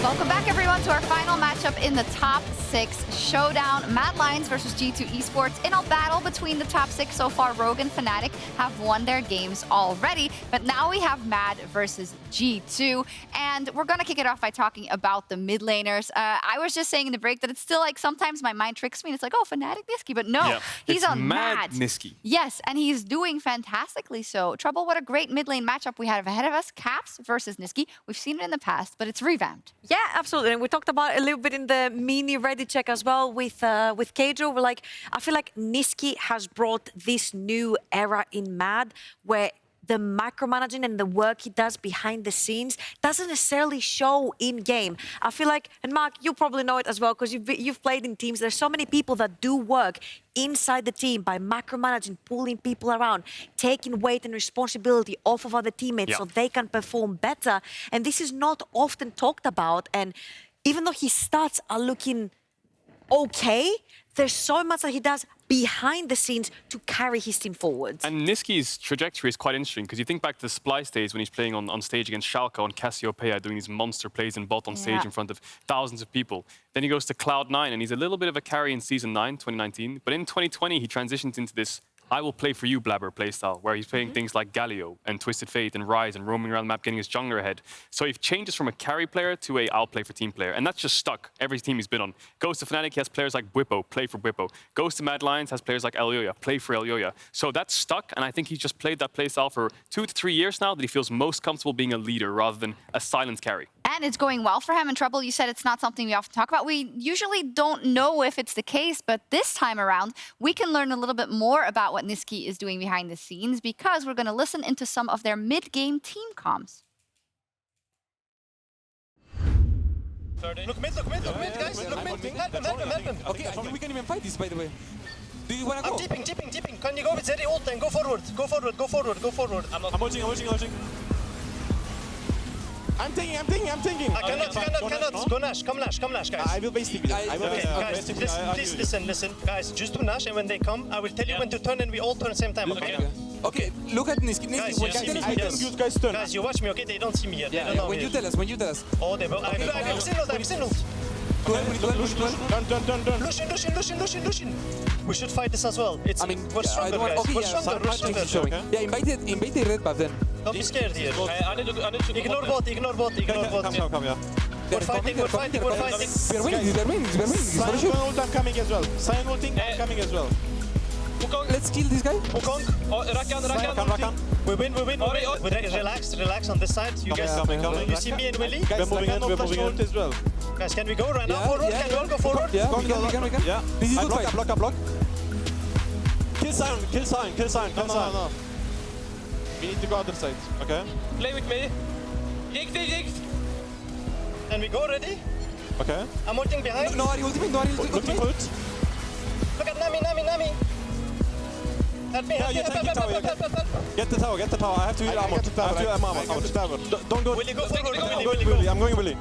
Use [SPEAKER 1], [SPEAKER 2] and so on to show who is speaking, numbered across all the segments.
[SPEAKER 1] Welcome back, everyone, to our final matchup in the top 6 showdown. Mad Lions versus G2 Esports in a battle between the top 6. So far, Rogue and Fnatic have won their games already, but now we have Mad versus G2, and we're gonna kick it off by talking about the mid laners. I was just saying in the break that it's still like sometimes my mind tricks me, and it's like, oh, Fnatic Nisqy, but no, he's on Mad
[SPEAKER 2] Nisqy.
[SPEAKER 1] Yes, and he's doing fantastically so. Trouble, what a great mid lane matchup we have ahead of us. Caps versus Nisqy. We've seen it in the past, but it's revamped.
[SPEAKER 3] Yeah, absolutely. And we talked about it a little bit in the mini Reddit check as well with Kaiser. We're like, I feel like Nisqy has brought this new era in Mad where the micromanaging and the work he does behind the scenes doesn't necessarily show in game. I feel like, and Mark, you probably know it as well because you've played in teams. There's so many people that do work inside the team by micromanaging, pulling people around, taking weight and responsibility off of other teammates so they can perform better. And this is not often talked about. And even though his stats are looking okay, there's so much that he does behind the scenes to carry his team forward.
[SPEAKER 2] And Nisqy's trajectory is quite interesting because you think back to the Splice days when he's playing on stage against Schalke on Cassiopeia, doing these monster plays in bot on stage in front of thousands of people. Then he goes to Cloud9 and he's a little bit of a carry in Season 9, 2019. But in 2020, he transitions into this I will play for you Blabber playstyle, where he's playing things like Galio and Twisted Fate and Rise and roaming around the map, getting his jungler ahead. So he changes from a carry player to a I'll play for team player. And that's just stuck every team he's been on. Goes to Fnatic, he has players like Bwipo, play for Bwipo. Goes to Mad Lions, has players like Elyoya, play for Elyoya. So that's stuck, and I think he's just played that playstyle for 2 to 3 years now that he feels most comfortable being a leader rather than a silent carry.
[SPEAKER 1] And it's going well for him. And Trouble, you said it's not something we often talk about. We usually don't know if it's the case, but this time around, we can learn a little bit more about what Nisqy is doing behind the scenes because we're going to listen into some of their mid-game team comms.
[SPEAKER 4] Look mid, guys. Look mid. Help him.
[SPEAKER 5] Okay, I think we can even fight this, by the way. Do you wanna go?
[SPEAKER 4] I'm tipping. Can you go with Zeri ult and go forward? Go forward. I'm ulting.
[SPEAKER 5] I'm thinking.
[SPEAKER 4] I cannot. Go Nash. Come Nash, guys.
[SPEAKER 5] I will base TP.
[SPEAKER 4] Guys, please listen. Guys, just do Nash, and when they come, I will tell you when to turn, and we all turn at the same time, okay?
[SPEAKER 5] Okay, look at Nisqy.
[SPEAKER 4] Guys, you see me? Yes.
[SPEAKER 5] You guys turn.
[SPEAKER 4] Guys, you watch me, okay? They don't see me yet. They don't know
[SPEAKER 5] when
[SPEAKER 4] me
[SPEAKER 5] you
[SPEAKER 4] yet.
[SPEAKER 5] tell us.
[SPEAKER 4] Oh, they will. I've seen ult.
[SPEAKER 5] Turn.
[SPEAKER 4] Lucian. We should fight this as well. It's, we're stronger, guys.
[SPEAKER 5] Okay,
[SPEAKER 4] we're stronger.
[SPEAKER 5] Yeah, invite the red buff then.
[SPEAKER 4] Don't be scared here. Ignore bot.
[SPEAKER 5] Come, yeah.
[SPEAKER 4] We're fighting.
[SPEAKER 5] We're winning.
[SPEAKER 4] Sion ult, I'm coming as well. Sion ulting, I'm coming as well.
[SPEAKER 5] Let's kill this guy.
[SPEAKER 4] Wukong.
[SPEAKER 5] Rakan.
[SPEAKER 4] We win. Relax on this side. You guys, you see me and Willy?
[SPEAKER 5] Guys, we're moving in.
[SPEAKER 4] As well. Guys, can we go right now forward? Can we all go forward?
[SPEAKER 5] Yeah, we can.
[SPEAKER 4] Yeah.
[SPEAKER 5] This is good fight.
[SPEAKER 4] Block. Kill Sion. No. We need to go other side, okay?
[SPEAKER 6] Play with me. Jigs.
[SPEAKER 4] Can we go already?
[SPEAKER 5] Okay.
[SPEAKER 4] I'm ulting behind.
[SPEAKER 5] No, ultimate.
[SPEAKER 4] Looking good. Look at Nami. Help me.
[SPEAKER 5] Get the tower. I have to heal Armut. Don't go.
[SPEAKER 4] Willy, go forward.
[SPEAKER 5] I'm going Willy.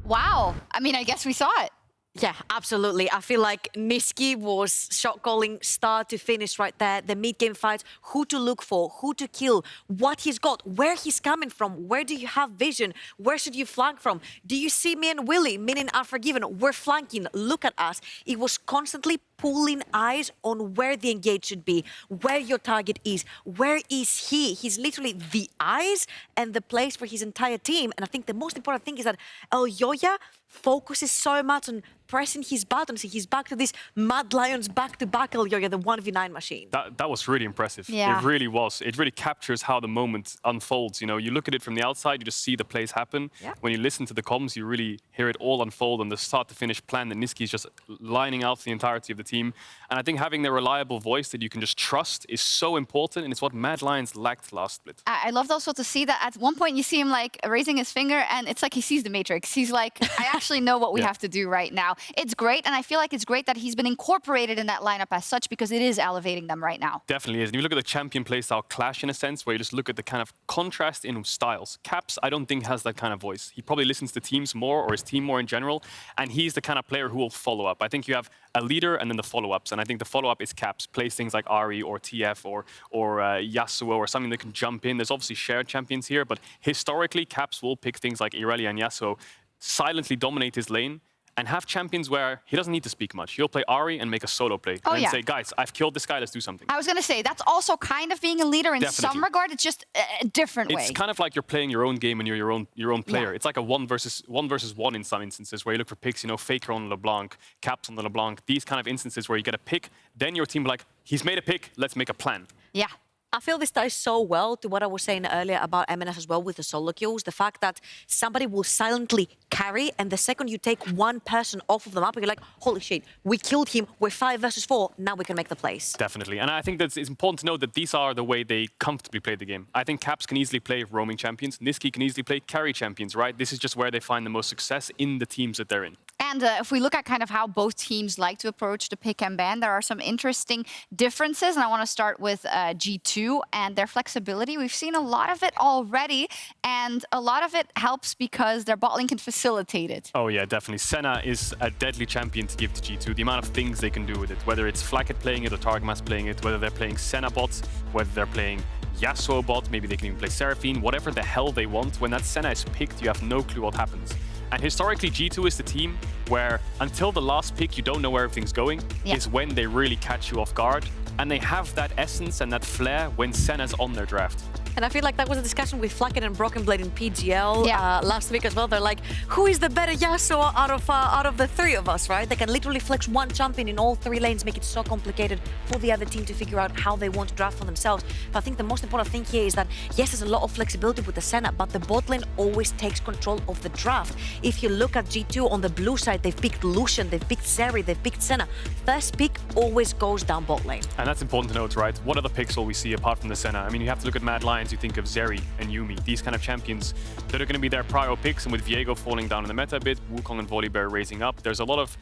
[SPEAKER 1] Wow. I mean, I guess we saw it.
[SPEAKER 3] Yeah, absolutely. I feel like Nisqy was shot calling start to finish right there. The mid-game fights, who to look for, who to kill, what he's got, where he's coming from, where do you have vision, where should you flank from? Do you see me and Willy, meaning Unforgiven, we're flanking, look at us. It was constantly pulling eyes on where the engage should be, where your target is, where is he? He's literally the eyes and the place for his entire team. And I think the most important thing is that Elyoya focuses so much on pressing his buttons. He's back to this Mad Lions back-to-back Elyoya, the 1v9 machine.
[SPEAKER 2] That was really impressive.
[SPEAKER 1] Yeah.
[SPEAKER 2] It really was. It really captures how the moment unfolds. You know, you look at it from the outside, you just see the plays happen.
[SPEAKER 1] Yeah.
[SPEAKER 2] When you listen to the comms, you really hear it all unfold on the start-to-finish plan that Nisqy is just lining out the entirety of the team. And I think having the reliable voice that you can just trust is so important, and it's what Mad Lions lacked last split.
[SPEAKER 1] I loved also to see that at one point you see him like raising his finger and it's like he sees the Matrix. He's like, I actually know what we have to do right now. It's great, and I feel like it's great that he's been incorporated in that lineup as such because it is elevating them right now.
[SPEAKER 2] Definitely is. And you look at the champion playstyle clash in a sense, where you just look at the kind of contrast in styles. Caps, I don't think has that kind of voice. He probably listens to teams more or his team more in general, and he's the kind of player who will follow up. I think you have a leader and then the follow-ups, and I think the follow-up is Caps. Plays things like Ari or TF or Yasuo or something that can jump in. There's obviously shared champions here, but historically, Caps will pick things like Irelia and Yasuo silently dominate his lane, and have champions where he doesn't need to speak much. He'll play Ahri and make a solo play.
[SPEAKER 1] Oh,
[SPEAKER 2] and
[SPEAKER 1] yeah.
[SPEAKER 2] say, guys, I've killed this guy, let's do something.
[SPEAKER 1] I was going to say, that's also kind of being a leader in some regard. It's just a different way.
[SPEAKER 2] It's kind of like you're playing your own game and you're your own player.
[SPEAKER 1] Yeah.
[SPEAKER 2] It's like a one versus one in some instances where you look for picks, you know, FLICKR on LeBlanc, Caps on the LeBlanc, these kind of instances where you get a pick, then your team like, he's made a pick, let's make a plan.
[SPEAKER 1] Yeah.
[SPEAKER 3] I feel this ties so well to what I was saying earlier about MNS as well with the solo kills. The fact that somebody will silently carry, and the second you take one person off of the map, you're like, holy shit, we killed him, we're 5 versus 4, now we can make the plays.
[SPEAKER 2] Definitely, and I think that it's important to know that these are the way they comfortably play the game. I think Caps can easily play roaming champions, Nisqy can easily play carry champions, right? This is just where they find the most success in the teams that they're in.
[SPEAKER 1] And if we look at kind of how both teams like to approach the pick and ban, there are some interesting differences. And I want to start with G2 and their flexibility. We've seen a lot of it already, and a lot of it helps because their bot lane can facilitate it.
[SPEAKER 2] Oh yeah, definitely. Senna is a deadly champion to give to G2. The amount of things they can do with it, whether it's Flakked playing it or Targamas playing it, whether they're playing Senna bots, whether they're playing Yasuo bot, maybe they can even play Seraphine, whatever the hell they want. When that Senna is picked, you have no clue what happens. And historically, G2 is the team where until the last pick, you don't know where everything's going, is when they really catch you off guard. And they have that essence and that flair when Senna's on their draft.
[SPEAKER 3] And I feel like that was a discussion with Flakked and BrokenBlade in PGL last week as well. They're like, who is the better Yasuo out of the 3 of us, right? They can literally flex one champion in all 3 lanes, make it so complicated for the other team to figure out how they want to draft for themselves. But I think the most important thing here is that, yes, there's a lot of flexibility with the Senna, but the bot lane always takes control of the draft. If you look at G2 on the blue side, they've picked Lucian, they've picked Zeri, they've picked Senna. First pick always goes down bot lane.
[SPEAKER 2] And that's important to note, right? What other picks will we see apart from the Senna? I mean, you have to look at Mad Lions, you think of Zeri and Yuumi, these kind of champions that are going to be their prior picks, and with Viego falling down in the meta a bit, Wukong and Volibear raising up, there's a lot of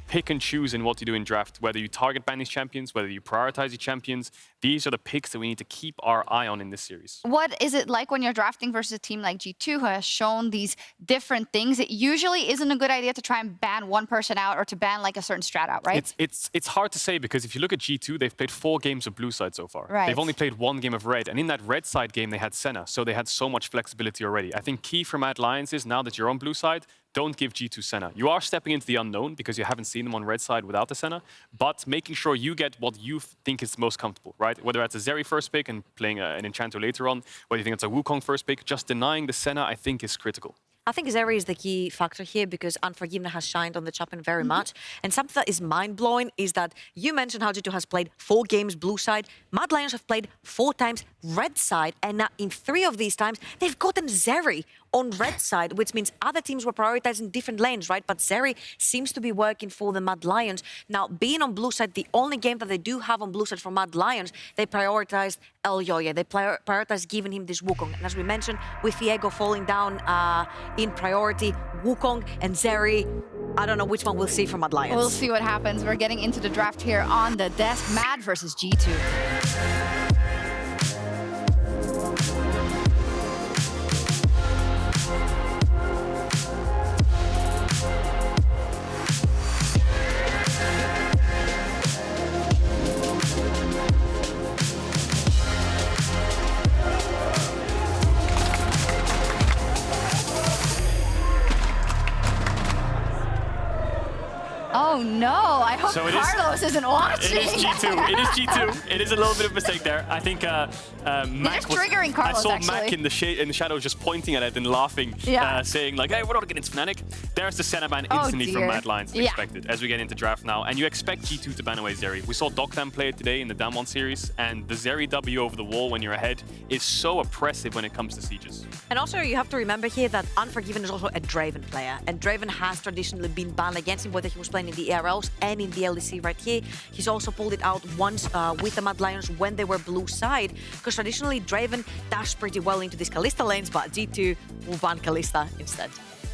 [SPEAKER 2] pick and choose in what you do in draft, whether you target ban these champions, whether you prioritize your champions. These are the picks that we need to keep our eye on in this series.
[SPEAKER 1] What is it like when you're drafting versus a team like G2 who has shown these different things? It usually isn't a good idea to try and ban one person out or to ban like a certain strat out, right?
[SPEAKER 2] It's hard to say, because if you look at G2, they've played 4 games of blue side so far.
[SPEAKER 1] Right.
[SPEAKER 2] They've only played 1 game of red, and in that red side game they had Senna, so they had so much flexibility already. I think key for Mad Lions is, now that you're on blue side, don't give G2 Senna. You are stepping into the unknown because you haven't seen them on red side without the Senna, but making sure you get what you think is most comfortable, right? Whether that's a Zeri first pick and playing an Enchanter later on, whether you think it's a Wukong first pick, just denying the Senna, I think, is critical.
[SPEAKER 3] I think Zeri is the key factor here because Unforgiven has shined on the champion very much. And something that is mind-blowing is that you mentioned how G2 has played 4 games blue side. Mad Lions have played 4 times red side. And now in 3 of these times, they've gotten Zeri on red side, which means other teams were prioritizing different lanes, right? But Zeri seems to be working for the Mad Lions. Now, being on blue side, the only game that they do have on blue side for Mad Lions, they prioritized Elyoya. They prioritized giving him this Wukong. And as we mentioned, with Viego falling down in priority, Wukong and Zeri, I don't know which one we'll see from Mad Lions.
[SPEAKER 1] We'll see what happens. We're getting into the draft here on the desk. Mad versus G2. Oh no, I hope
[SPEAKER 2] So
[SPEAKER 1] Carlos isn't watching.
[SPEAKER 2] It is G2. It is G2. It is a little bit of a mistake there. I think Mac
[SPEAKER 1] just triggering Carlos,
[SPEAKER 2] I saw
[SPEAKER 1] actually.
[SPEAKER 2] Mac in the shadows just pointing at it and laughing, saying like, hey, we're not against Fnatic. There's the Senna ban instantly from Mad Lions expected as we get into draft now. And you expect G2 to ban away Zeri. We saw Doctam play it today in the Damwon series, and the Zeri W over the wall when you're ahead is so oppressive when it comes to sieges.
[SPEAKER 3] And also, you have to remember here that Unforgiven is also a Draven player, and Draven has traditionally been banned against him, whether he was playing in the ARLs and in the LEC right here. He's also pulled it out once with the Mad Lions when they were blue side, because traditionally Draven dashed pretty well into these Kalista lanes, but G2 will ban Kalista instead.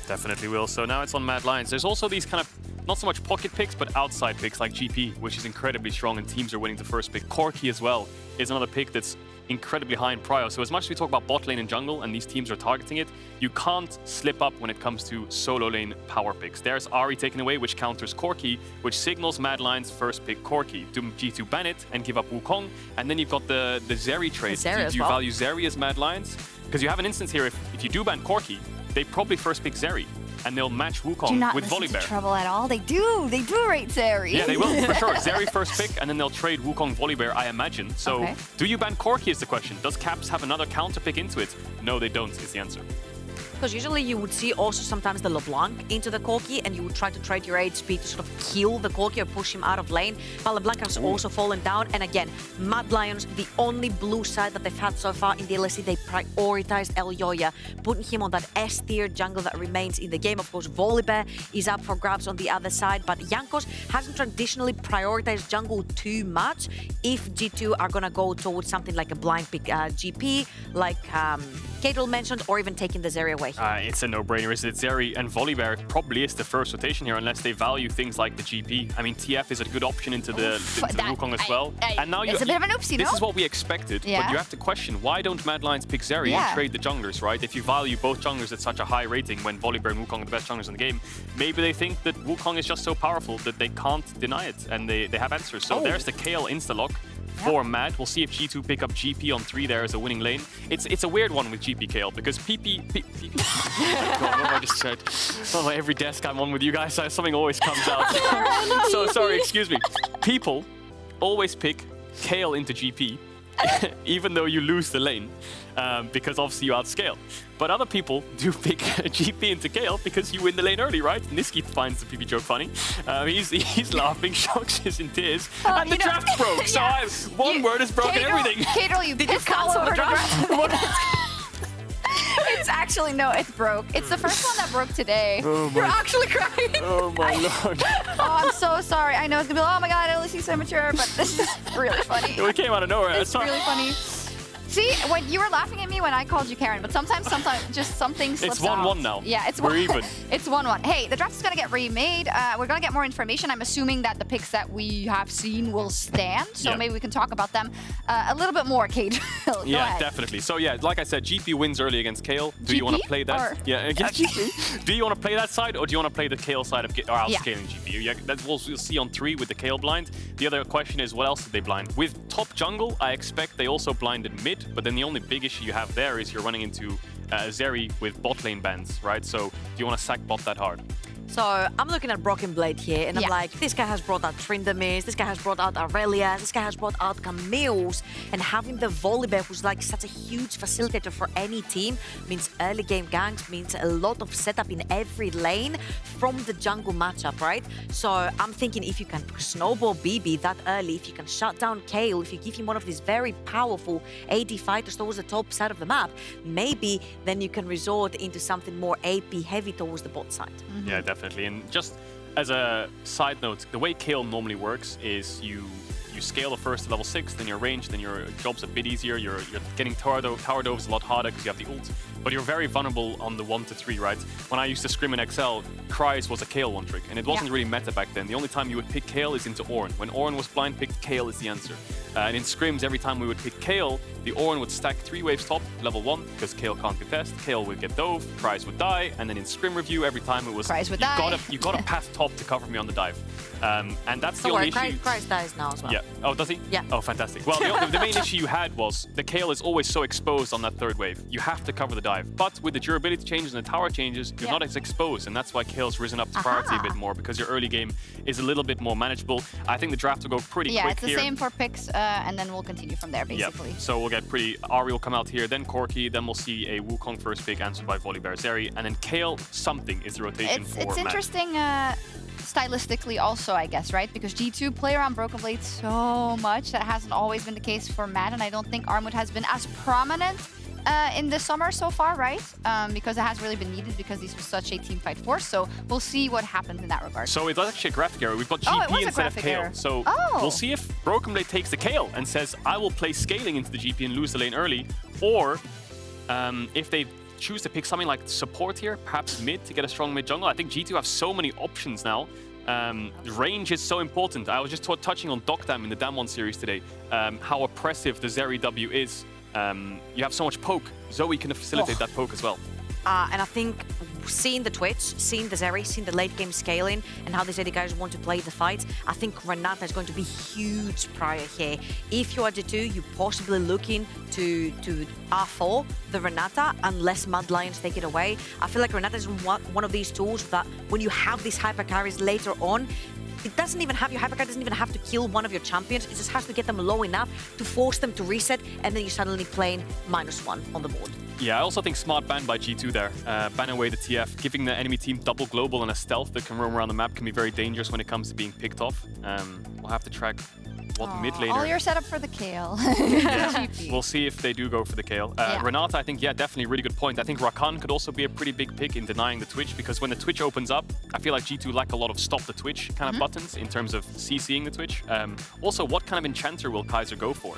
[SPEAKER 2] Definitely will. So now it's on Mad Lions. There's also these kind of, not so much pocket picks, but outside picks like GP, which is incredibly strong, and teams are winning the first pick. Corki as well is another pick that's incredibly high in prio. So as much as we talk about bot lane and jungle, and these teams are targeting it, you can't slip up when it comes to solo lane power picks. There's Ahri taken away, which counters Corki, which signals Mad Lions first pick Corki. Do G2 ban it and give up Wukong, and then you've got the Zeri trade. Do you value Zeri as Mad Lions? Because you have an instance here, if you do ban Corki, they probably first pick Zeri. and they'll match
[SPEAKER 1] Do
[SPEAKER 2] Wukong
[SPEAKER 1] not
[SPEAKER 2] with
[SPEAKER 1] listen to
[SPEAKER 2] Volibear.
[SPEAKER 1] Trouble at all. They do rate Zeri.
[SPEAKER 2] Yeah, they will, for sure. Zeri first pick, and then they'll trade Wukong Volibear, I imagine. So,
[SPEAKER 1] Okay.
[SPEAKER 2] do you ban Corki is the question. Does Caps have another counter pick into it? No, they don't, is the answer.
[SPEAKER 3] Because usually you would see also sometimes the LeBlanc into the Corki, and you would try to trade your HP to sort of kill the Corki or push him out of lane. But LeBlanc has also fallen down. And again, Mad Lions, the only blue side that they've had so far in the LEC, they prioritized Elyoya, putting him on that S tier jungle that remains in the game. Of course, Volibear is up for grabs on the other side, but Jankos hasn't traditionally prioritized jungle too much. If G2 are gonna go towards something like a blind pick GP, like Kadril mentioned, or even taking the Zeri away.
[SPEAKER 2] It's a no-brainer, is it? Zeri and Volibear probably is the first rotation here, unless they value things like the GP. I mean, TF is a good option into the Wukong as well. And now
[SPEAKER 1] it's a bit of an oopsie,
[SPEAKER 2] this
[SPEAKER 1] no?
[SPEAKER 2] is what we expected, but
[SPEAKER 1] Yeah.
[SPEAKER 2] you have to question, why don't Mad Lions pick Zeri and trade the junglers, right? If you value both junglers at such a high rating when Volibear and Wukong are the best junglers in the game, maybe they think that Wukong is just so powerful that they can't deny it, and they have answers. So there's the Kale insta-lock for Mad. We'll see if G2 pick up GP on 3 there as a winning lane. It's a weird one with GP Kale, because PP oh God, what have I just said? Oh, every desk I'm on with you guys, something always comes out. So sorry, excuse me. People always pick Kale into GP, even though you lose the lane, because obviously you outscale. But other people do pick GP into Kale because you win the lane early, right? Nisqy finds the PP joke funny. He's laughing, Shox is in tears, and the draft broke. So one word has broken everything.
[SPEAKER 1] Kadril, you
[SPEAKER 3] Did you
[SPEAKER 1] pissed all
[SPEAKER 3] cancel
[SPEAKER 1] over
[SPEAKER 3] the draft?
[SPEAKER 1] It's actually, no, it's broke. It's the first one that broke today.
[SPEAKER 3] You're actually crying.
[SPEAKER 2] Oh my lord.
[SPEAKER 1] Oh, I'm so sorry. I know it's gonna be like, oh my god, LEC so immature, but this is really funny.
[SPEAKER 2] It came out of nowhere.
[SPEAKER 1] It's really funny. See, when you were laughing at me when I called you Karen, but sometimes just something slips
[SPEAKER 2] It's 1-1 now.
[SPEAKER 1] Yeah, it's
[SPEAKER 2] We're even.
[SPEAKER 1] It's 1-1. Hey, the draft is gonna get remade. We're gonna get more information. I'm assuming that the picks that we have seen will stand, so maybe we can talk about them a little bit more, Kate.
[SPEAKER 2] Yeah, definitely. So yeah, like I said, GP wins early against Kale. Do you want to play that?
[SPEAKER 1] Or?
[SPEAKER 2] Yeah, against GP. Do you want to play that side, or do you want to play the Kale side of outscaling GP? Yeah, that's what we'll see on 3 with the Kale blind. The other question is, what else did they blind? With top jungle, I expect they also blinded mid, but then the only big issue you have there is you're running into Zeri with bot lane bans, right? So do you want to sack bot that hard?
[SPEAKER 3] So I'm looking at BrokenBlade here, and I'm like, this guy has brought out Tryndamere, this guy has brought out Aurelia, this guy has brought out Camille's, and having the Volibear, who's like such a huge facilitator for any team, means early game ganks, means a lot of setup in every lane from the jungle matchup, right? So I'm thinking if you can snowball BB that early, if you can shut down Kale, if you give him one of these very powerful AD fighters towards the top side of the map, maybe then you can resort into something more AP heavy towards the bot side.
[SPEAKER 2] Yeah, definitely. And just as a side note, the way Kale normally works is you scale the first to level 6, then your range, then your job's a bit easier. You're getting tower dove is a lot harder because you have the ult, but you're very vulnerable on the 1 to 3, right? When I used to scrim in XL, Cries was a Kale one trick, and it wasn't really meta back then. The only time you would pick Kale is into Ornn. When Ornn was blind picked, Kale is the answer. And in scrims, every time we would pick Kale, the Ornn would stack 3 waves top, level 1, because Kale can't contest. Kale would get dove, Cries would die, and then in scrim review, every time it was
[SPEAKER 1] Cries would
[SPEAKER 2] you got a path top to cover me on the dive. And that's the only issue.
[SPEAKER 3] Cries dies now as well.
[SPEAKER 2] Yeah. Oh, does he?
[SPEAKER 3] Yeah.
[SPEAKER 2] Oh, fantastic. Well, the main issue you had was the Kale is always so exposed on that 3rd wave. You have to cover the dive. But with the durability changes and the tower changes, you're not as exposed, and that's why Kale's risen up to priority a bit more, because your early game is a little bit more manageable. I think the draft will go pretty quick here.
[SPEAKER 1] Yeah, it's the same for picks, and then we'll continue from there, basically.
[SPEAKER 2] Yeah. So we'll get pretty... Ari will come out here, then Corki, then we'll see a Wukong first pick answered by Volibear Zeri, and then Kale something is the rotation for
[SPEAKER 1] It's
[SPEAKER 2] Matt.
[SPEAKER 1] interesting stylistically also, I guess, right? Because G2 play around BrokenBlade so much. That hasn't always been the case for Matt, and I don't think Armut has been as prominent in the summer so far, right? Because it has really been needed because these were such a team fight force. So we'll see what happens in that regard.
[SPEAKER 2] So it's actually a graphic error. We've got GP instead of Kale. So we'll see if BrokenBlade takes the Kale and says, I will play scaling into the GP and lose the lane early, or if they choose to pick something like support here, perhaps mid to get a strong mid jungle. I think G2 have so many options now. Range is so important. I was just touching on Docdam in the Damwon series today, how oppressive the Zeri W is. You have so much poke. Zoe can facilitate that poke as well.
[SPEAKER 3] And I think seeing the Twitch, seeing the Zeri, seeing the late game scaling, and how these AD guys want to play the fights, I think Renata is going to be huge prior here. If you are G2, you're possibly looking to R4 the Renata unless Mad Lions take it away. I feel like Renata is one of these tools that when you have these hyper carries later on, it doesn't even have, your hypercar doesn't even have to kill one of your champions. It just has to get them low enough to force them to reset, and then you're suddenly playing -1 on the board.
[SPEAKER 2] Yeah, I also think smart ban by G2 there. Ban away the TF, giving the enemy team double global and a stealth that can roam around the map can be very dangerous when it comes to being picked off. We'll have to track what mid laner...
[SPEAKER 1] All your setup for the Kale.
[SPEAKER 2] Yeah. We'll see if they do go for the Kale.
[SPEAKER 1] Yeah.
[SPEAKER 2] Renata, I think, yeah, definitely a really good point. I think Rakan could also be a pretty big pick in denying the Twitch, because when the Twitch opens up, I feel like G2 lack a lot of stop the Twitch kind of buttons in terms of CCing the Twitch. Also, what kind of enchanter will Kaiser go for?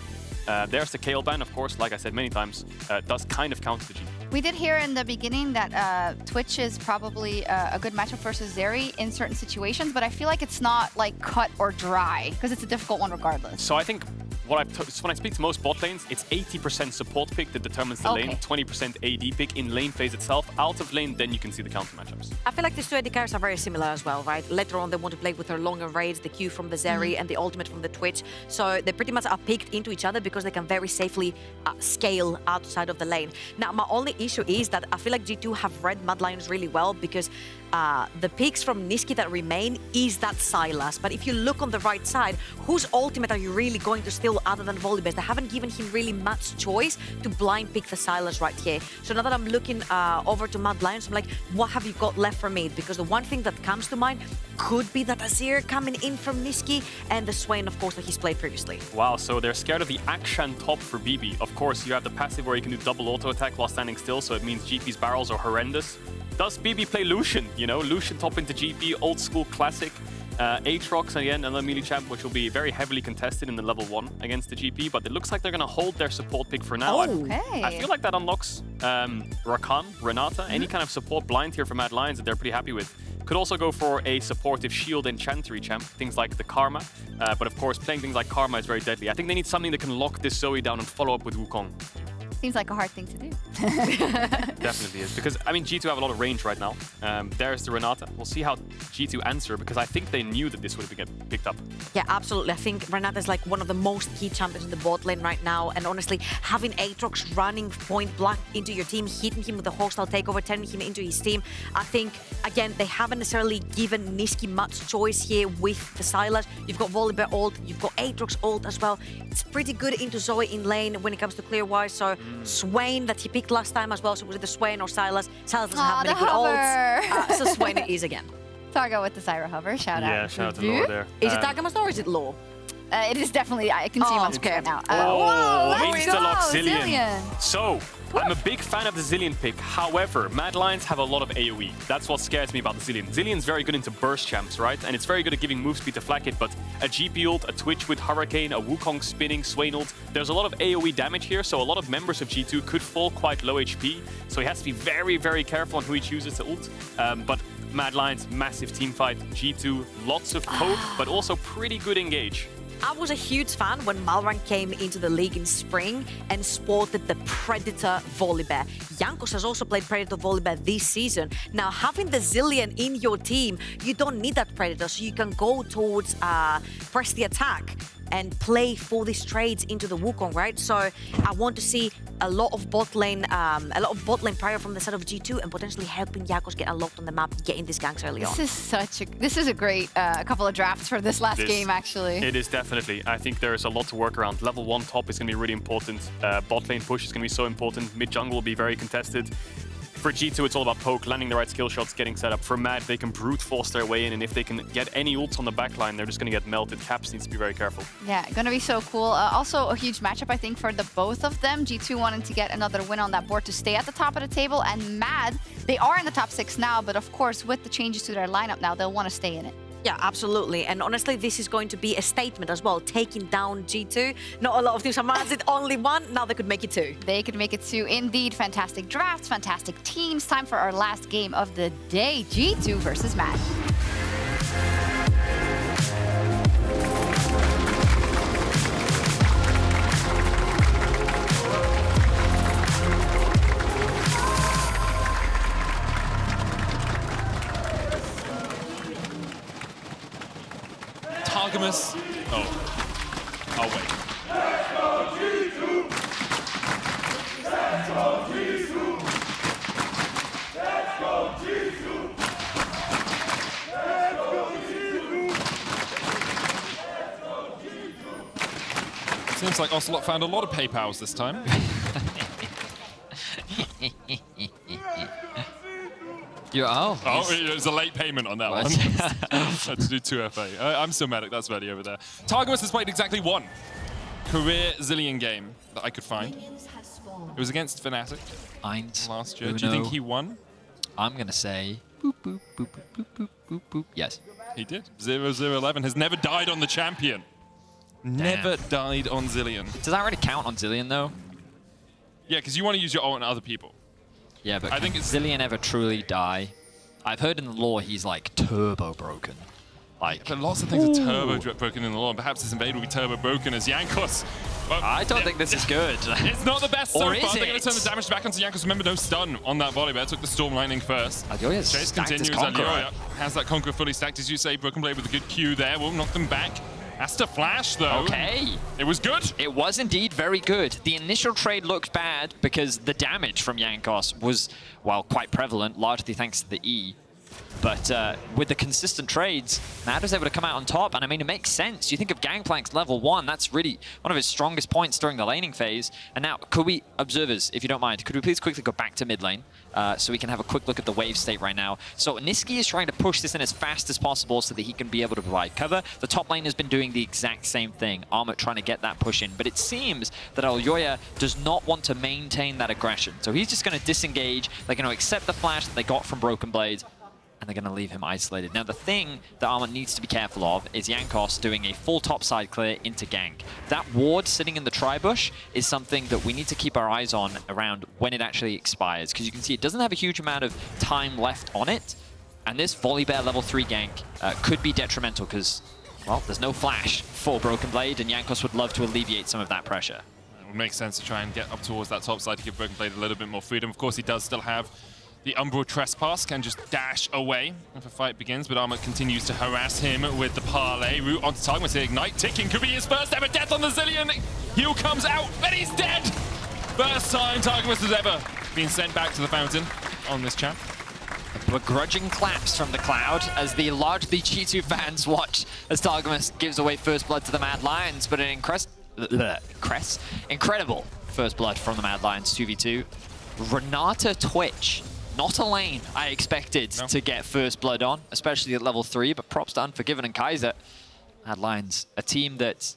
[SPEAKER 2] There's the Kale ban, of course, like I said many times, does kind of counter the G2.
[SPEAKER 1] We did hear in the beginning that Twitch is probably a good matchup versus Zeri in certain situations, but I feel like it's not like cut or dry because it's a difficult one regardless.
[SPEAKER 2] So I think when I speak to most bot lanes, it's 80% support pick that determines the lane, 20% AD pick in lane phase itself. Out of lane, then you can see the counter matchups.
[SPEAKER 3] I feel like these two AD carries are very similar as well, right? Later on, they want to play with their longer raids, the Q from the Zeri and the ultimate from the Twitch. So they pretty much are picked into each other because they can very safely scale outside of the lane. Now, my only issue is that I feel like G2 have read Mad Lions really well because the picks from Nisqy that remain is that Sylas. But if you look on the right side, whose ultimate are you really going to steal other than Volleybase? They haven't given him really much choice to blind pick the Sylas right here. So now that I'm looking over to Mad Lions, I'm like, what have you got left for me? Because the one thing that comes to mind could be that Azir coming in from Nisqy and the Swain, of course, that he's played previously.
[SPEAKER 2] Wow, so they're scared of the Akshan top for BB. Of course, you have the passive where you can do double auto attack while standing still, so it means GP's barrels are horrendous. Does BB play Lucian? You know, Lucian top into GP, old school classic. Aatrox again, another melee champ, which will be very heavily contested in the level 1 against the GP, but it looks like they're going to hold their support pick for now. I feel like that unlocks Rakan, Renata, any kind of support blind here for Mad Lions that they're pretty happy with. Could also go for a supportive shield enchantery champ, things like the Karma, but of course playing things like Karma is very deadly. I think they need something that can lock this Zoe down and follow up with Wukong.
[SPEAKER 1] Seems like a hard thing to do.
[SPEAKER 2] Definitely is, because I mean G2 have a lot of range right now. There's the Renata. We'll see how G2 answer, because I think they knew that this would get picked up.
[SPEAKER 3] Yeah, absolutely. I think Renata is like one of the most key champions in the bot lane right now, and honestly, having Aatrox running point blank into your team, hitting him with the hostile takeover, turning him into his team, I think, again, they haven't necessarily given Nisqy much choice here with the Sylas. You've got Volibear ult, you've got Aatrox ult as well. It's pretty good into Zoe in lane when it comes to clear-wise, so Swain that he picked last time as well, so was it the Swain or Sylas? Sylas doesn't have many good ults, so Swain it is again.
[SPEAKER 1] Targa with the Syra hover, shout out.
[SPEAKER 2] Yeah, shout out to Law there.
[SPEAKER 3] Is it Targamas or is it Law?
[SPEAKER 1] It is definitely, I can see him on screen right now.
[SPEAKER 2] Oh,
[SPEAKER 1] whoa, let's go,
[SPEAKER 2] Insta-lock Zillion.
[SPEAKER 1] Zillion.
[SPEAKER 2] So, I'm a big fan of the Zillion pick. However, Mad Lions have a lot of AoE. That's what scares me about the Zillion. Zillion's very good into burst champs, right? And it's very good at giving move speed to Flakked, but a GP ult, a Twitch with Hurricane, a Wukong spinning, Swain ult, there's a lot of AoE damage here, so a lot of members of G2 could fall quite low HP. So he has to be very, very careful on who he chooses to ult. But Mad Lions, massive team fight. G2, lots of poke, but also pretty good engage.
[SPEAKER 3] I was a huge fan when Malrang came into the league in spring and sported the Predator Volibear. Jankos has also played Predator Volibear this season. Now, having the Zillion in your team, you don't need that Predator, so you can go towards press the attack and play for these trades into the Wukong, right? So I want to see a lot of bot lane prior from the side of G2 and potentially helping Jankos get unlocked on the map, getting these ganks early on.
[SPEAKER 1] This is a great couple of drafts for this last game, actually.
[SPEAKER 2] It is definitely. I think there's a lot to work around. Level 1 top is going to be really important. Bot lane push is going to be so important. Mid jungle will be very contested. For G2, it's all about poke, landing the right skill shots, getting set up. For Mad, they can brute force their way in, and if they can get any ults on the backline, they're just going to get melted. Caps needs to be very careful. Yeah,
[SPEAKER 1] gonna be so cool. Also, a huge matchup, I think, for the both of them. G2 wanting to get another win on that board to stay at the top of the table, and Mad, they are in the top 6 now, but of course, with the changes to their lineup now, they'll want to stay in it.
[SPEAKER 3] Yeah, absolutely. And honestly, this is going to be a statement as well, taking down G2. Not a lot of teams have managed it, only one. Now they could make it 2.
[SPEAKER 1] They could make it 2. Indeed, fantastic drafts, fantastic teams. Time for our last game of the day, G2 versus Mad.
[SPEAKER 7] Targamas. Oh. Oh, wait. Seems like Ocelot found a lot of PayPals this time. It was a late payment on that one. Had to do 2FA. I'm still medic, that's ready over there. Targamas has played exactly one career Zilean game that I could find. It was against Fnatic last year. Do you think he won?
[SPEAKER 8] I'm going to say boop, boop, boop, boop, boop, boop, boop. Yes.
[SPEAKER 7] He did. 0-0-11 has never died on the champion. Never died on Zilean.
[SPEAKER 8] Does that really count on Zilean, though?
[SPEAKER 7] Yeah, because you want to use your ult on other people.
[SPEAKER 8] Yeah, but I think Zilean ever truly die? I've heard in the lore he's like turbo broken. Like,
[SPEAKER 7] but lots of things are turbo broken in the lore, and perhaps this invade will be turbo broken as Jankos.
[SPEAKER 8] I don't think this is good.
[SPEAKER 7] It's not the best so far. They're going to turn the damage back onto Jankos. Remember, no stun on that volley, but it took the Storm Lightning first.
[SPEAKER 8] Elyoya's
[SPEAKER 7] Chase continues. Elyoya has that Conqueror fully stacked, as you say. BrokenBlade with a good Q there. Won't knock them back. Has to flash, though.
[SPEAKER 8] Okay.
[SPEAKER 7] It was good.
[SPEAKER 8] It was indeed very good. The initial trade looked bad because the damage from Jankos was, well, quite prevalent, largely thanks to the E. But with the consistent trades, Mad was able to come out on top, and I mean, it makes sense. You think of Gangplank's level 1, that's really one of his strongest points during the laning phase. And now, could we, observers, if you don't mind, could we please quickly go back to mid lane so we can have a quick look at the wave state right now. So Nisqy is trying to push this in as fast as possible so that he can be able to provide cover. The top lane has been doing the exact same thing. Armut trying to get that push in, but it seems that Elyoya does not want to maintain that aggression. So he's just going to disengage. They're going to accept the flash that they got from BrokenBlade, and they're going to leave him isolated. Now, the thing that Armut needs to be careful of is Jankos doing a full topside clear into gank. That ward sitting in the tri-bush is something that we need to keep our eyes on around when it actually expires, because you can see it doesn't have a huge amount of time left on it, and this Volibear level 3 gank could be detrimental because, well, there's no flash for BrokenBlade, and Jankos would love to alleviate some of that pressure.
[SPEAKER 7] It would make sense to try and get up towards that top side to give BrokenBlade a little bit more freedom. Of course, he does still have the Umbral Trespass, can just dash away if a fight begins, but Armut continues to harass him with the parlay. Route onto Targamas here. Ignite ticking, could be his first ever death on the Zilean. Heal comes out, but he's dead! First time Targamas has ever been sent back to the fountain on this champ.
[SPEAKER 8] Begrudging claps from the Cloud as the largely G2 fans watch as Targamas gives away first blood to the Mad Lions, but an incredible first blood from the Mad Lions 2v2. Renata Twitch. Not a lane I expected to get first blood on, especially at level 3, but props to Unforgiven and Kaiser. Mad Lions, a team that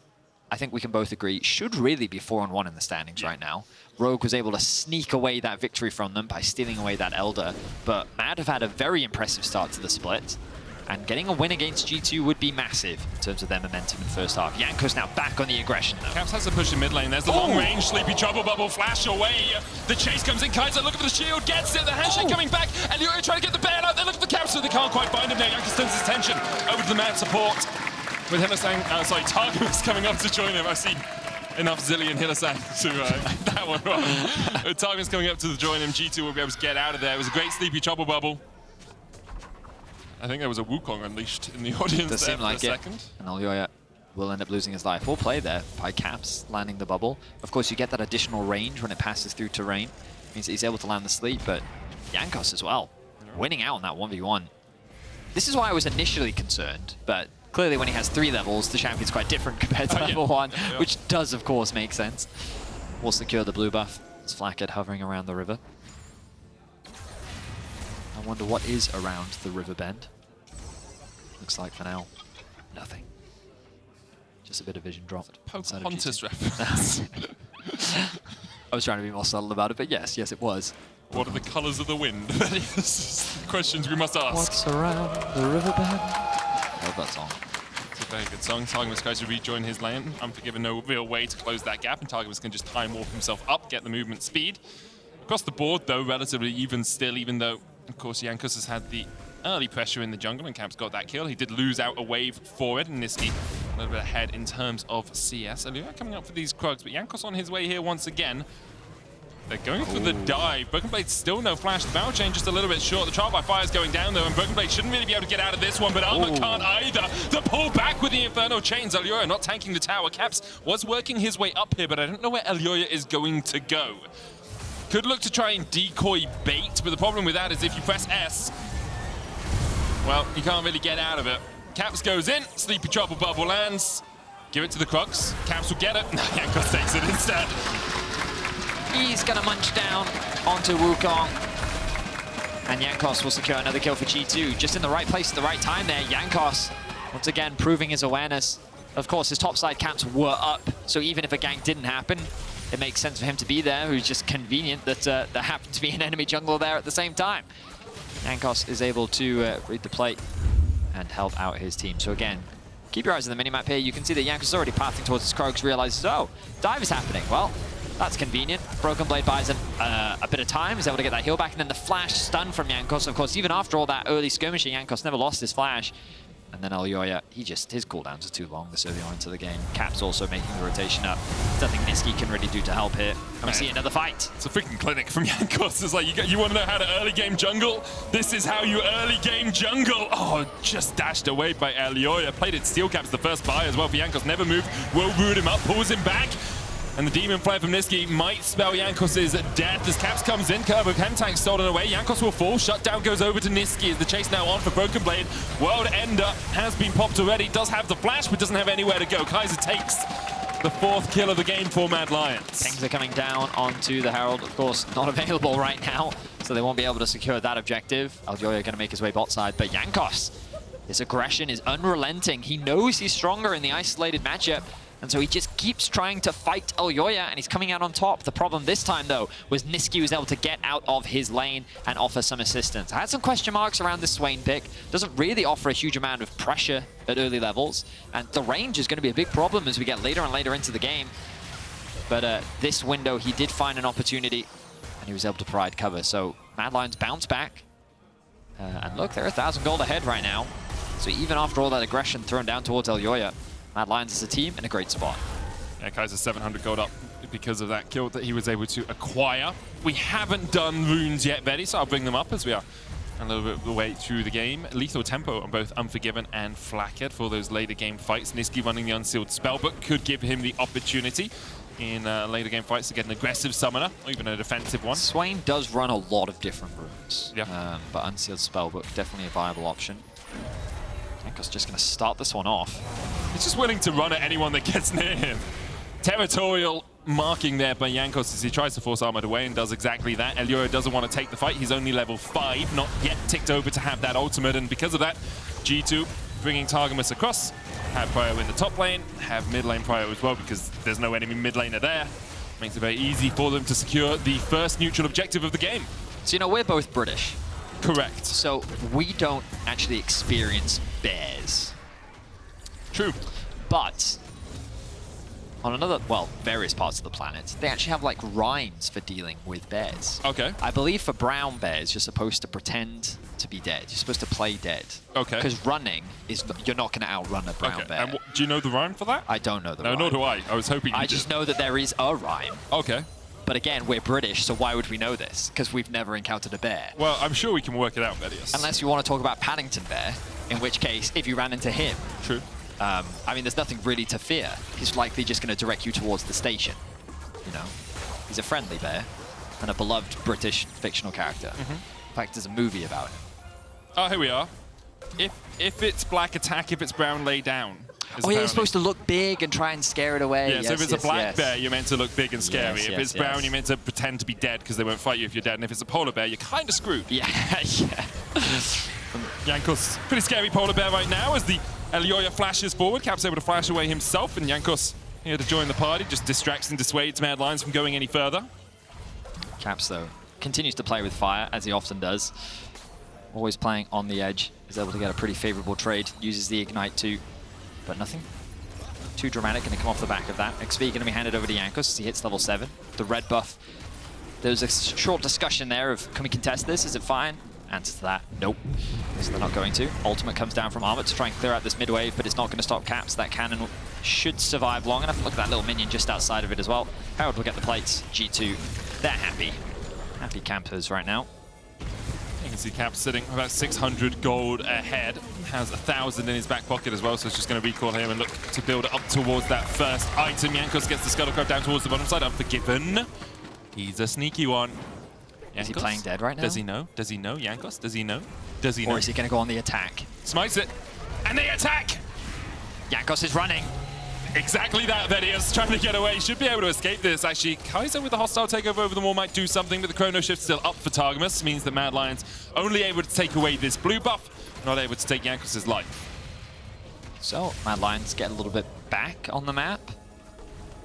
[SPEAKER 8] I think we can both agree should really be 4-1 in the standings right now. Rogue was able to sneak away that victory from them by stealing away that Elder, but Mad have had a very impressive start to the split. And getting a win against G2 would be massive in terms of their momentum in the first half. Jankos now back on the aggression, though.
[SPEAKER 7] Caps has to push in mid lane. There's the long range, Sleepy Trouble Bubble, flash away. The chase comes in. Kaiser looking for the shield, gets it. The handshake coming back. And you're trying to get the bail out. They look for the Caps, so they can't quite find him there. Jankos turns his attention over to the Mad support. With Hylissang, Targamas coming up to join him. I see enough Zilean Hylissang to that one wrong. Targamas coming up to join him. G2 will be able to get out of there. It was a great Sleepy Trouble Bubble. I think there was a Wukong unleashed in the audience there for a second.
[SPEAKER 8] And Elyoya will end up losing his life. We'll play there by Caps landing the bubble. Of course, you get that additional range when it passes through terrain. It means that he's able to land the sleep, but Jankos as well, winning out on that 1v1. This is why I was initially concerned, but clearly when he has 3 levels, the champion's quite different compared to level 1, which does, of course, make sense. We'll secure the blue buff. It's Flakked hovering around the river. I wonder what is around the river bend. Looks like for now, nothing. Just a bit of vision dropped.
[SPEAKER 7] Pocahontas reference.
[SPEAKER 8] I was trying to be more subtle about it, but yes, it was.
[SPEAKER 7] What are the colours of the wind? Questions we must ask.
[SPEAKER 8] What's around the river bend? I love that song.
[SPEAKER 7] It's a very good song. Targamas tries to rejoin his lane. Unforgiven, no real way to close that gap, and Targamas can just time warp himself up, get the movement speed. Across the board, though, relatively even still, even though, of course, Jankos has had the early pressure in the jungle, and Caps got that kill. He did lose out a wave for it, and Nisqy a little bit ahead in terms of CS. Elyoya coming up for these Krugs, but Jankos on his way here once again. They're going for the dive. BrokenBlade still no flash. The barrel chain just a little bit short. The trial by fire is going down though, and BrokenBlade shouldn't really be able to get out of this one, but Armut can't either. The pull back with the Inferno chains. Elyoya not tanking the tower. Caps was working his way up here, but I don't know where Elyoya is going to go. Could look to try and decoy bait, but the problem with that is if you press S, well, you can't really get out of it. Caps goes in, Sleepy Trouble Bubble lands. Give it to the Crux. Caps will get it. Jankos takes it instead.
[SPEAKER 8] He's gonna munch down onto Wukong. And Jankos will secure another kill for G2. Just in the right place at the right time there. Jankos, once again, proving his awareness. Of course, his topside camps were up, so even if a gank didn't happen, it makes sense for him to be there. Who's just convenient that there happened to be an enemy jungler there at the same time. Jankos is able to read the plate and help out his team. So again, keep your eyes on the minimap here. You can see that Jankos is already pathing towards his Krogs, realizes, oh, dive is happening. Well, that's convenient. BrokenBlade buys him a bit of time, is able to get that heal back, and then the flash stun from Jankos. Of course, even after all that early skirmishing, Jankos never lost his flash. And then Elyoya, his cooldowns are too long this early on into the game. Caps also making the rotation up. Nothing Nisqy can really do to help here. And we see another fight.
[SPEAKER 7] It's a freaking clinic from Jankos. It's like, you want to know how to early game jungle? This is how you early game jungle. Oh, just dashed away by Elyoya. Played it steel caps the first buy as well for Jankos. Never moved. Will root him up, pulls him back. And the Demon Flare from Nisqy might spell Jankos' death as Caps comes in. Curve of Chem Tank stolen away. Jankos will fall. Shutdown goes over to Nisqy as the chase now on for BrokenBlade. World Ender has been popped already. Does have the flash, but doesn't have anywhere to go. Kaiser takes the 4th kill of the game for Mad Lions.
[SPEAKER 8] Things are coming down onto the Herald. Of course, not available right now, so they won't be able to secure that objective. Elyoya going to make his way bot side, but Jankos, his aggression is unrelenting. He knows he's stronger in the isolated matchup, and so he just keeps trying to fight Elyoya, and he's coming out on top. The problem this time, though, was Nisqy was able to get out of his lane and offer some assistance. I had some question marks around this Swain pick. Doesn't really offer a huge amount of pressure at early levels, and the range is going to be a big problem as we get later and later into the game. But this window, he did find an opportunity, and he was able to provide cover. So Mad Lions bounce back. And look, they're 1,000 gold ahead right now. So even after all that aggression thrown down towards Elyoya, Mad Lions as a team in a great spot.
[SPEAKER 7] Yeah, Kaiser's 700 gold up because of that kill that he was able to acquire. We haven't done runes yet, Betty, so I'll bring them up as we are a little bit of the way through the game. Lethal tempo on both Unforgiven and Flakked for those later game fights. Nisqy running the Unsealed Spellbook could give him the opportunity in later game fights to get an aggressive summoner, or even a defensive one.
[SPEAKER 8] Swain does run a lot of different runes,
[SPEAKER 7] yeah.
[SPEAKER 8] But Unsealed Spellbook, definitely a viable option. Jankos just going to start this one off.
[SPEAKER 7] He's just willing to run at anyone that gets near him. Territorial marking there by Jankos as he tries to force Armut away and does exactly that. Elyoya doesn't want to take the fight. He's only level 5, not yet ticked over to have that ultimate, and because of that, G2 bringing Targamas across, have Prio in the top lane, have mid lane Prio as well because there's no enemy mid laner there. Makes it very easy for them to secure the first neutral objective of the game.
[SPEAKER 8] So, you know, we're both British.
[SPEAKER 7] Correct.
[SPEAKER 8] So we don't actually experience bears.
[SPEAKER 7] True.
[SPEAKER 8] But on another, well, various parts of the planet, they actually have like rhymes for dealing with bears.
[SPEAKER 7] Okay.
[SPEAKER 8] I believe for brown bears, you're supposed to pretend to be dead. You're supposed to play dead.
[SPEAKER 7] Okay.
[SPEAKER 8] Because running is, you're not going to outrun a brown bear.
[SPEAKER 7] And do you know the rhyme for that?
[SPEAKER 8] I don't know the rhyme.
[SPEAKER 7] No, nor do I. I was hoping you
[SPEAKER 8] I just know that there is a rhyme.
[SPEAKER 7] Okay.
[SPEAKER 8] But again, we're British, so why would we know this? Because we've never encountered a bear.
[SPEAKER 7] Well, I'm sure we can work it out, Betty.
[SPEAKER 8] Unless you want to talk about Paddington Bear, in which case, if you ran into him,
[SPEAKER 7] True.
[SPEAKER 8] I mean, there's nothing really to fear. He's likely just going to direct you towards the station. You know, he's a friendly bear and a beloved British fictional character. In fact, there's a movie about him.
[SPEAKER 7] Oh, here we are. If it's black attack, if it's brown lay down.
[SPEAKER 8] Oh, yeah, you're supposed to look big and try and scare it away.
[SPEAKER 7] Yeah,
[SPEAKER 8] yes,
[SPEAKER 7] so if it's a black bear, you're meant to look big and scary.
[SPEAKER 8] Yes,
[SPEAKER 7] if it's brown, you're meant to pretend to be dead because they won't fight you if you're dead. And if it's a polar bear, you're kind of screwed.
[SPEAKER 8] Yeah, yeah.
[SPEAKER 7] Jankos, pretty scary polar bear right now as the Elyoya flashes forward. Cap's able to flash away himself, and Jankos here to join the party, just distracts and dissuades Mad Lions from going any further.
[SPEAKER 8] Caps, though, continues to play with fire, as he often does. Always playing on the edge. Is able to get a pretty favorable trade. Uses the Ignite too, but nothing too dramatic going to come off the back of that. XP going to be handed over to Jankos as he hits level 7. The red buff. There's a short discussion there of, can we contest this? Is it fine? Answer to that, nope. So they're not going to. Ultimate comes down from Armut to try and clear out this mid wave, but it's not going to stop Caps. That cannon should survive long enough. Look at that little minion just outside of it as well. Herald will get the plates. G2, they're happy. Happy campers right now.
[SPEAKER 7] You can see Cap sitting about 600 gold ahead. Has 1,000 in his back pocket as well, so it's just going to recall him and look to build up towards that first item. Jankos gets the Scuttle Crab down towards the bottom side. Unforgiven. He's a sneaky one. Jankos,
[SPEAKER 8] is he playing dead right now?
[SPEAKER 7] Does he know? Does he know, Jankos? Does he know? Does he know?
[SPEAKER 8] Or is he going to go on the attack?
[SPEAKER 7] Smites it. And they attack!
[SPEAKER 8] Jankos is running.
[SPEAKER 7] Exactly that, Vedius trying to get away. Should be able to escape this, actually. Kaiser with the hostile takeover over the wall might do something, but the chrono shift still up for Targamas. Means that Mad Lions only able to take away this blue buff, not able to take Jankos' life.
[SPEAKER 8] So, Mad Lions get a little bit back on the map.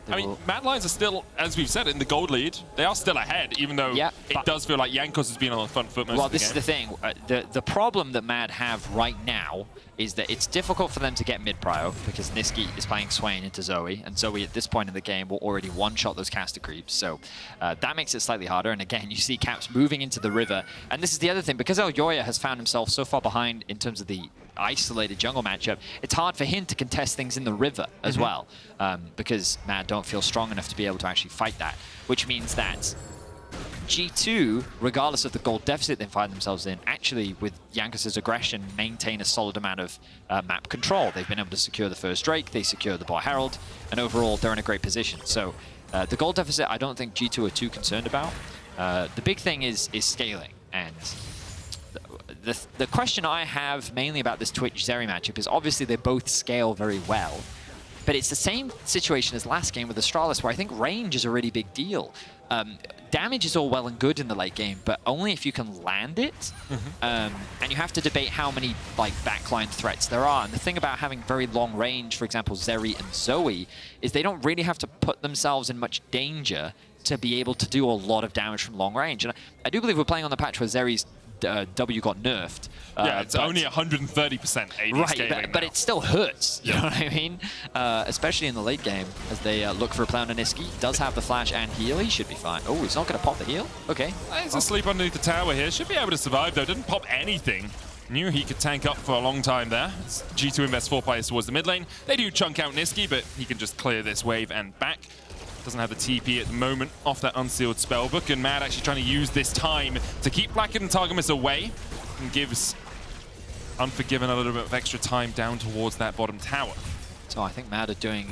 [SPEAKER 7] I mean, Mad Lions are still, as we've said, in the gold lead. They are still ahead, even though it does feel like Jankos has been on the front foot most of the game.
[SPEAKER 8] Well, this is the thing. The problem that Mad have right now is that it's difficult for them to get mid-prio because Nisqy is playing Swain into Zoe, and Zoe at this point in the game will already one-shot those caster creeps, so that makes it slightly harder. And again, you see Caps moving into the river, and this is the other thing, because Elyoya has found himself so far behind in terms of the isolated jungle matchup, it's hard for him to contest things in the river as well, because Mad don't feel strong enough to be able to actually fight that, which means that G2, regardless of the gold deficit they find themselves in, actually, with Jankos' aggression, maintain a solid amount of map control. They've been able to secure the first Drake, they secure the bot Herald, and overall, they're in a great position. So the gold deficit, I don't think G2 are too concerned about. The big thing is scaling, and the question I have mainly about this Twitch-Zeri matchup is obviously they both scale very well, but it's the same situation as last game with Astralis, where I think range is a really big deal. Damage is all well and good in the late game, but only if you can land it. And you have to debate how many backline threats there are. And the thing about having very long range, for example, Zeri and Zoe, is they don't really have to put themselves in much danger to be able to do a lot of damage from long range. And I do believe we're playing on the patch where Zeri's W got nerfed.
[SPEAKER 7] Yeah, it's only 130% AD scaling
[SPEAKER 8] but it still hurts, you know what I mean? Especially in the late game, as they look for a play on a Nisqy. Does have the flash and heal, he should be fine. Oh, he's not going to pop the heal? Okay.
[SPEAKER 7] He's asleep underneath the tower here, should be able to survive though, didn't pop anything. Knew he could tank up for a long time there. It's G2 invest 4 players towards the mid lane. They do chunk out Nisqy, but he can just clear this wave and back. Doesn't have the TP at the moment off that unsealed spellbook, and Mad actually trying to use this time to keep Flakked and Targamas away, and gives Unforgiven a little bit of extra time down towards that bottom tower.
[SPEAKER 8] So I think Mad are doing,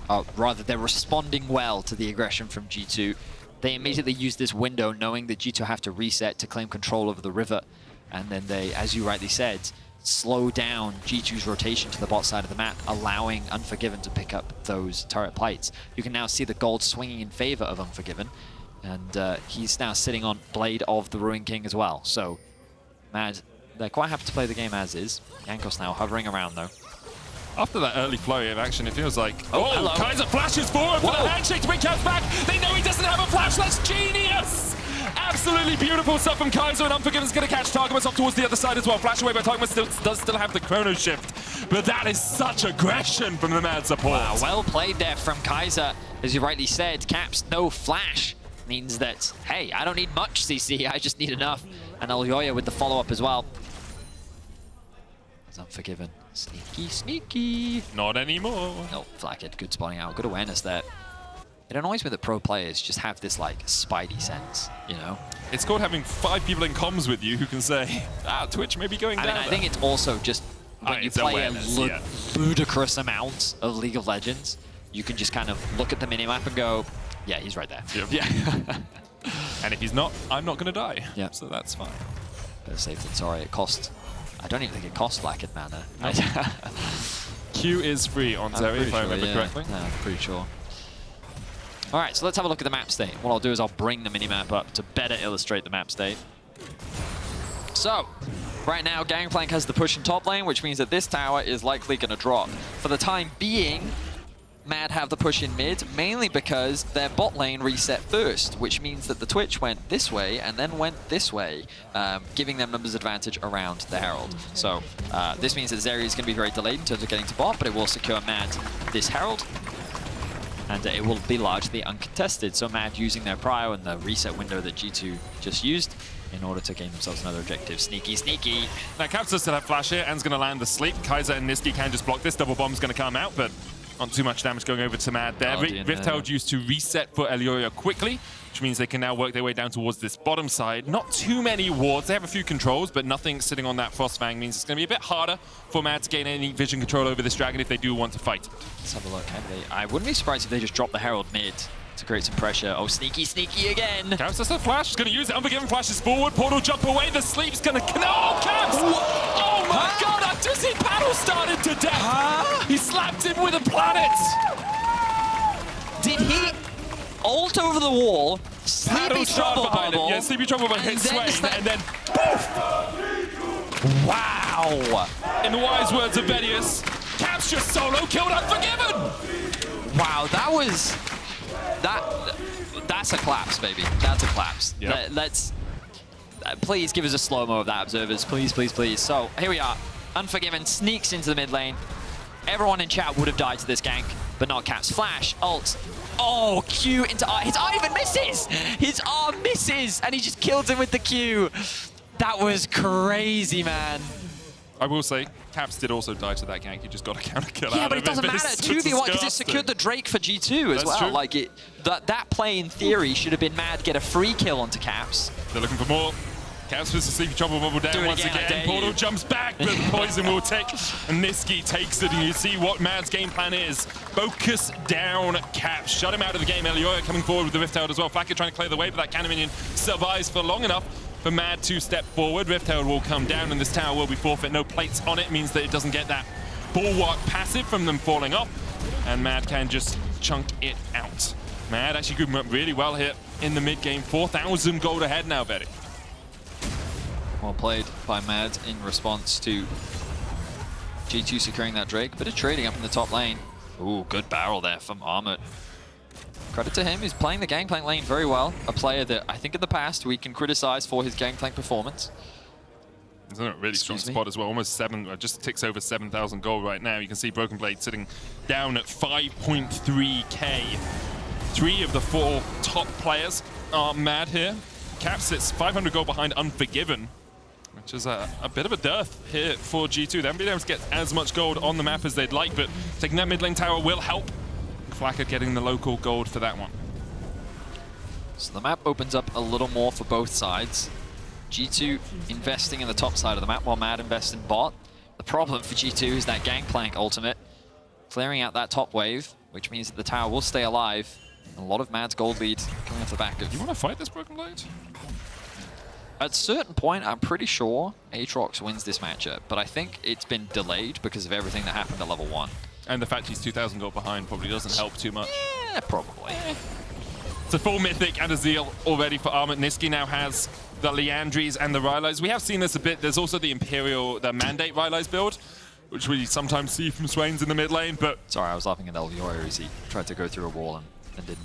[SPEAKER 8] rather they're responding well to the aggression from G2. They immediately use this window knowing that G2 have to reset to claim control over the river, and then they, as you rightly said, slow down G2's rotation to the bot side of the map, allowing Unforgiven to pick up those turret plates. You can now see the gold swinging in favor of Unforgiven, and he's now sitting on Blade of the Ruin King as well. So Mad, they're quite happy to play the game as is. Jankos now hovering around though.
[SPEAKER 7] After that early flurry of action, it feels like,
[SPEAKER 8] hello.
[SPEAKER 7] Kaiser flashes forward for the handshake to bring Caps back. They know he doesn't have a flash, that's genius! Absolutely beautiful stuff from Kaiser, and Unforgiven's going to catch Targamas off towards the other side as well. Flash away by Targamas does still have the chrono shift, but that is such aggression from the Mad support.
[SPEAKER 8] Wow, well played there from Kaiser. As you rightly said, Caps no flash means that, hey, I don't need much CC, I just need enough. And Elyoya with the follow-up as well. It's Unforgiven. Sneaky, sneaky.
[SPEAKER 7] Not anymore.
[SPEAKER 8] Oh, Flakked, good spotting out, good awareness there. It annoys me that pro players just have this, spidey sense, you know?
[SPEAKER 7] It's called having 5 people in comms with you who can say, Twitch may be going down.
[SPEAKER 8] I think it's also just when you play a ludicrous amount of League of Legends, you can just kind of look at the minimap and go, yeah, he's right there.
[SPEAKER 7] Yep. Yeah. And if he's not, I'm not going to die.
[SPEAKER 8] Yeah.
[SPEAKER 7] So that's fine.
[SPEAKER 8] Better safe than sorry. It cost, I don't even think it cost Flakked mana.
[SPEAKER 7] No. Q is free on Zeri, if I remember correctly.
[SPEAKER 8] Yeah, I'm pretty sure. All right, so let's have a look at the map state. What I'll do is I'll bring the minimap up to better illustrate the map state. So, right now, Gangplank has the push in top lane, which means that this tower is likely going to drop. For the time being, Mad have the push in mid, mainly because their bot lane reset first, which means that the Twitch went this way and then went this way, giving them numbers advantage around the Herald. So, this means that Zeri is going to be very delayed in terms of getting to bot, but it will secure Mad this Herald. And it will be largely uncontested. So Mad using their prio and the reset window that G2 just used in order to gain themselves another objective. Sneaky, sneaky.
[SPEAKER 7] Now Caps does still have flash here, and's going to land the sleep. Kaiser and Nisqy can just block this. Double bomb's going to come out, but Not too much damage going over to Mad there. Riftheld used to reset for Elyoya quickly, which means they can now work their way down towards this bottom side. Not too many wards. They have a few controls, but nothing sitting on that Frostfang means it's going to be a bit harder for Mad to gain any vision control over this dragon if they do want to fight.
[SPEAKER 8] Let's have a look. I wouldn't be surprised if they just drop the Herald mid to create some pressure. Oh, sneaky again.
[SPEAKER 7] Caps does the flash. He's going to use it. Unforgiven flashes forward. Portal jump away. The sleep's going to... Oh, Caps! Oh, my God! I've just seen Paddle started to death. He slapped him with a planet.
[SPEAKER 8] Did he ult over the wall? Sleepy Trouble Bubble.
[SPEAKER 7] Yeah, Sleepy Trouble Bubble hit Swain, and then poof!
[SPEAKER 8] Wow!
[SPEAKER 7] In the wise words of Vedius, Caps just solo killed Unforgiven!
[SPEAKER 8] Wow, that was... That's a collapse, baby. That's a collapse.
[SPEAKER 7] Yep.
[SPEAKER 8] Let's... please give us a slow-mo of that, observers. Please, please, please. So, here we are. Unforgiven sneaks into the mid lane. Everyone in chat would have died to this gank, but not Caps. Flash, ult. Oh, Q into R. His R even misses! His R misses, and he just kills him with the Q. That was crazy, man.
[SPEAKER 7] I will say, Caps did also die to that gank. You just got a counter kill out of it.
[SPEAKER 8] Yeah, but it doesn't matter. 2v1 because it secured the Drake for G2 as well.
[SPEAKER 7] True.
[SPEAKER 8] Like that play in theory should have been Mad get a free kill onto Caps.
[SPEAKER 7] They're looking for more. Caps puts the Sleepy Trouble Bubble down once again. Portal jumps back, but the poison will take. And Nisqy takes it, and you see what Mad's game plan is. Focus down Caps. Shut him out of the game. Elyoya coming forward with the Riftheld as well. Flakked trying to clear the way, but that cannon minion survives for long enough for Mad to step forward. Riftheld will come down, and this tower will be forfeit. No plates on it means that it doesn't get that bulwark passive from them falling off, and Mad can just chunk it out. Mad actually good really well here in the mid game. 4,000 gold ahead now, Betty.
[SPEAKER 8] Well played by Mad in response to G2 securing that Drake. Bit of trading up in the top lane. Ooh, good barrel there from Armut. Credit to him, he's playing the Gangplank lane very well. A player that I think in the past we can criticize for his Gangplank performance.
[SPEAKER 7] He's in a really strong spot as well. Almost just ticks over 7,000 gold right now. You can see BrokenBlade sitting down at 5.3k. 3 of the 4 top players are Mad here. Cap sits 500 gold behind Unforgiven, which is a bit of a dearth here for G2. They haven't been able to get as much gold on the map as they'd like, but taking that mid lane tower will help. Flakked getting the local gold for that one.
[SPEAKER 8] So the map opens up a little more for both sides. G2 investing in the top side of the map while Mad invests in bot. The problem for G2 is that Gangplank ultimate, clearing out that top wave, which means that the tower will stay alive. A lot of Mad's gold lead coming off the back of...
[SPEAKER 7] You want to fight this BrokenBlade?
[SPEAKER 8] At a certain point, I'm pretty sure Aatrox wins this matchup, but I think it's been delayed because of everything that happened at level 1.
[SPEAKER 7] And the fact he's 2,000 gold behind probably doesn't help too much.
[SPEAKER 8] Yeah, probably.
[SPEAKER 7] It's a full Mythic and a Zeal already for Armut. Nisqy now has the Liandries and the Rylai's. We have seen this a bit. There's also the Imperial, the Mandate Rylai's build, which we sometimes see from Swains in the mid lane, but...
[SPEAKER 8] Sorry, I was laughing at Elyoya as he tried to go through a wall and didn't.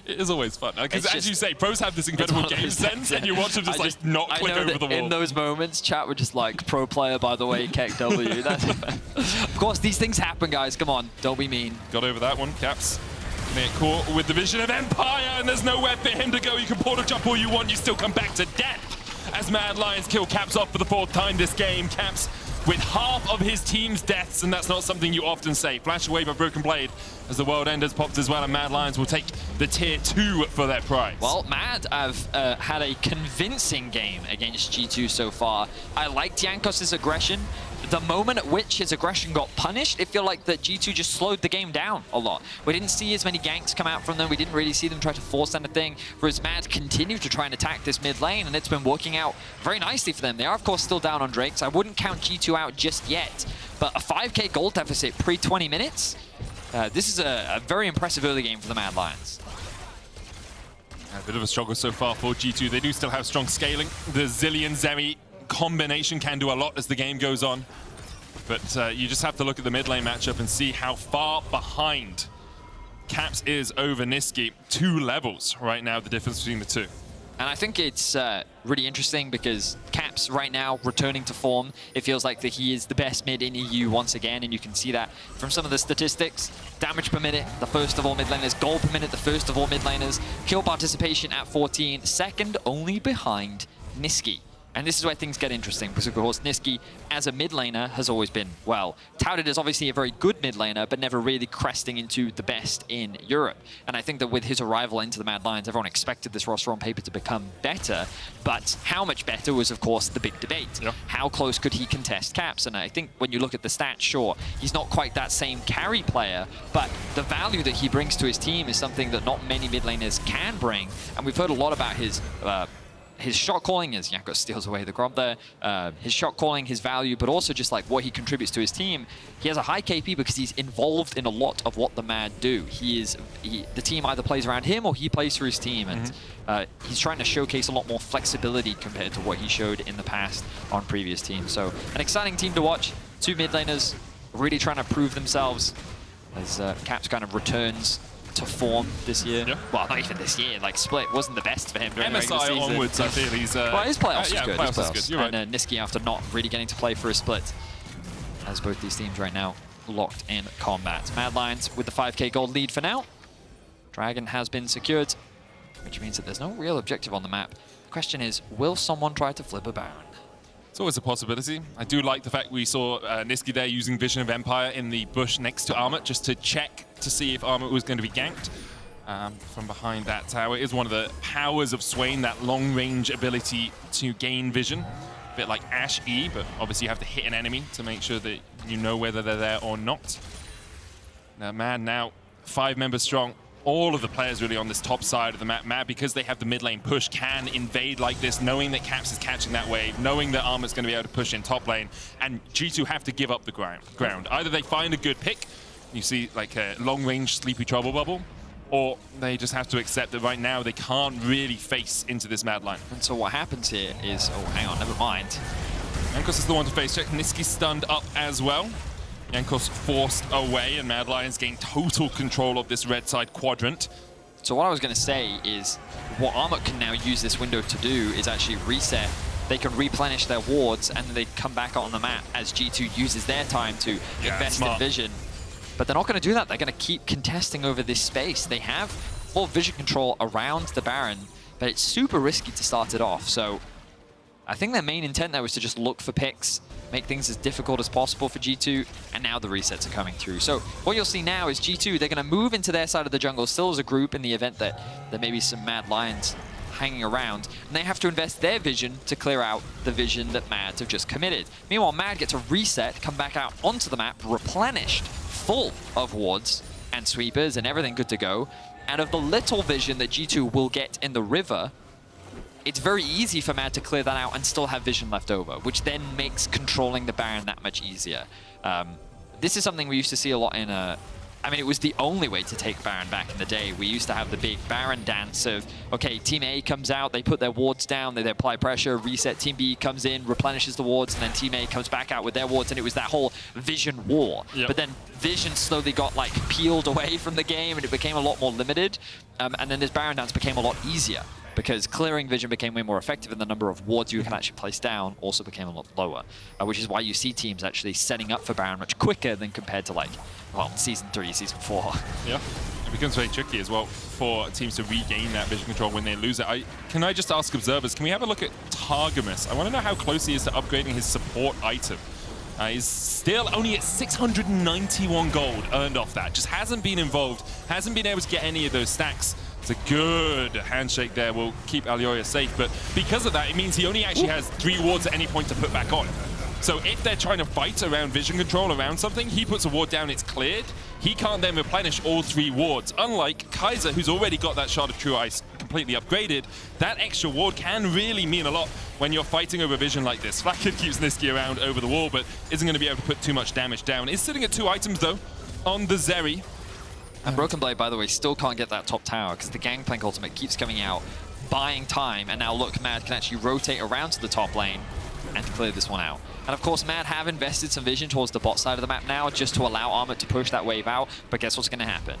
[SPEAKER 7] It is always fun. Because as you say, pros have this incredible game sense, and you watch them just not click over the wall.
[SPEAKER 8] In those moments, chat were just like, pro player, by the way, Keck W. Of course, these things happen, guys. Come on, don't be mean.
[SPEAKER 7] Got over that one, Caps. Get caught with the vision of Empire, and there's nowhere for him to go. You can portal jump all you want, you still come back to death. As Mad Lions kill Caps off for the 4th time this game. Caps with half of his team's deaths, and that's not something you often say. Flash away by BrokenBlade as the World Enders popped as well, and Mad Lions will take the tier 2 for their prize.
[SPEAKER 8] Well, Mad have had a convincing game against G2 so far. I liked Jankos' aggression. The moment at which his aggression got punished, it felt like that G2 just slowed the game down a lot. We didn't see as many ganks come out from them. We didn't really see them try to force anything, whereas Mad continued to try and attack this mid lane, and it's been working out very nicely for them. They are, of course, still down on Drakes. I wouldn't count G2 out just yet, but a 5k gold deficit pre-20 minutes, this is a very impressive early game for the Mad Lions.
[SPEAKER 7] A bit of a struggle so far for G2. They do still have strong scaling. The Zillion Zeri combination can do a lot as the game goes on. But you just have to look at the mid lane matchup and see how far behind Caps is over Nisqy. 2 levels right now, the difference between the two.
[SPEAKER 8] And I think it's really interesting because Caps right now returning to form. It feels like that he is the best mid in EU once again, and you can see that from some of the statistics. Damage per minute, the first of all mid laners. Gold per minute, the first of all mid laners. Kill participation at 14, second only behind Nisqy And this is where things get interesting, because of course Nisqy, as a mid laner, has always been, well, touted as obviously a very good mid laner, but never really cresting into the best in Europe. And I think that with his arrival into the Mad Lions, everyone expected this roster on paper to become better, but how much better was, of course, the big debate.
[SPEAKER 7] Yeah.
[SPEAKER 8] How close could he contest caps? And I think when you look at the stats, sure, he's not quite that same carry player, but the value that he brings to his team is something that not many mid laners can bring. And we've heard a lot about his shot calling, as Jankos steals away the grab there, his shot calling, his value, but also just like what he contributes to his team. He has a high KP because he's involved in a lot of what the Mad do. The team either plays around him or he plays for his team, and he's trying to showcase a lot more flexibility compared to what he showed in the past on previous teams. So an exciting team to watch. Two mid laners really trying to prove themselves as Caps kind of returns to form this year.
[SPEAKER 7] Yeah.
[SPEAKER 8] Well, not even this year. Like, Split wasn't the best for him during the regular
[SPEAKER 7] MSI
[SPEAKER 8] season.
[SPEAKER 7] onwards, I feel he's...
[SPEAKER 8] well, his playoffs was good.
[SPEAKER 7] Playoffs was good. You're right.
[SPEAKER 8] And Nisqy, after not really getting to play for a Split, as both these teams right now locked in combat. Mad Lions with the 5k gold lead for now. Dragon has been secured, which means that there's no real objective on the map. The question is, will someone try to flip a Baron?
[SPEAKER 7] It's always a possibility. I do like the fact we saw Nisqy there using Vision of Empire in the bush next to Armut, just to check to see if Armut was going to be ganked from behind that tower. It is one of the powers of Swain, that long-range ability to gain vision. A bit like Ashe E, but obviously you have to hit an enemy to make sure that you know whether they're there or not. Now, Mad now 5 members strong. All of the players really on this top side of the map, Mad, because they have the mid lane push, can invade like this, knowing that Caps is catching that wave, knowing that Armut's going to be able to push in top lane, and G2 have to give up the ground. Either they find a good pick, you see like a long-range Sleepy Trouble Bubble, or they just have to accept that right now they can't really face into this Mad line.
[SPEAKER 8] And so what happens here is, oh, hang on, never mind.
[SPEAKER 7] Jankos is the one to face check. Nisqy stunned up as well. Jankos forced away, and Mad Lions gain total control of this red side quadrant.
[SPEAKER 8] So what I was going to say is, what Armut can now use this window to do is actually reset. They can replenish their wards, and then they come back on the map as G2 uses their time to invest in vision. But they're not going to do that. They're going to keep contesting over this space. They have full vision control around the Baron, but it's super risky to start it off. So I think their main intent there was to just look for picks, make things as difficult as possible for G2, and now the resets are coming through. So what you'll see now is G2, they're going to move into their side of the jungle still as a group in the event that there may be some Mad Lions hanging around, and they have to invest their vision to clear out the vision that Mad have just committed. Meanwhile, Mad get to reset, come back out onto the map, replenished, full of wards and sweepers and everything good to go. And of the little vision that G2 will get in the river, it's very easy for Mad to clear that out and still have vision left over, which then makes controlling the Baron that much easier. This is something we used to see a lot in I mean, it was the only way to take Baron back in the day. We used to have the big Baron dance of, okay, Team A comes out, they put their wards down, they apply pressure, reset, Team B comes in, replenishes the wards, and then Team A comes back out with their wards, and it was that whole vision war.
[SPEAKER 7] Yep.
[SPEAKER 8] But then vision slowly got like peeled away from the game, and it became a lot more limited. And then this Baron dance became a lot easier, because clearing vision became way more effective, and the number of wards you can actually place down also became a lot lower, which is why you see teams actually setting up for Baron much quicker than compared to, like, well, Season 3, Season 4.
[SPEAKER 7] Yeah, it becomes very tricky as well for teams to regain that vision control when they lose it. Can I just ask observers, can we have a look at Targamas? I want to know how close he is to upgrading his support item. He's still only at 691 gold earned off that. Just hasn't been involved, hasn't been able to get any of those stacks. It's a good handshake there, will keep Elyoya safe, but because of that, it means he only actually has 3 wards at any point to put back on. So if they're trying to fight around vision control around something, he puts a ward down, it's cleared. He can't then replenish all 3 wards. Unlike Kaiser, who's already got that Shard of True Ice completely upgraded, that extra ward can really mean a lot when you're fighting over vision like this. Flakked keeps Nisqy around over the wall, but isn't going to be able to put too much damage down. Is sitting at 2 items, though, on the Zeri.
[SPEAKER 8] And BrokenBlade, by the way, still can't get that top tower because the Gangplank ultimate keeps coming out, buying time, and now look, Mad can actually rotate around to the top lane and clear this one out. And of course, Mad have invested some vision towards the bot side of the map now just to allow Armut to push that wave out, but guess what's going to happen?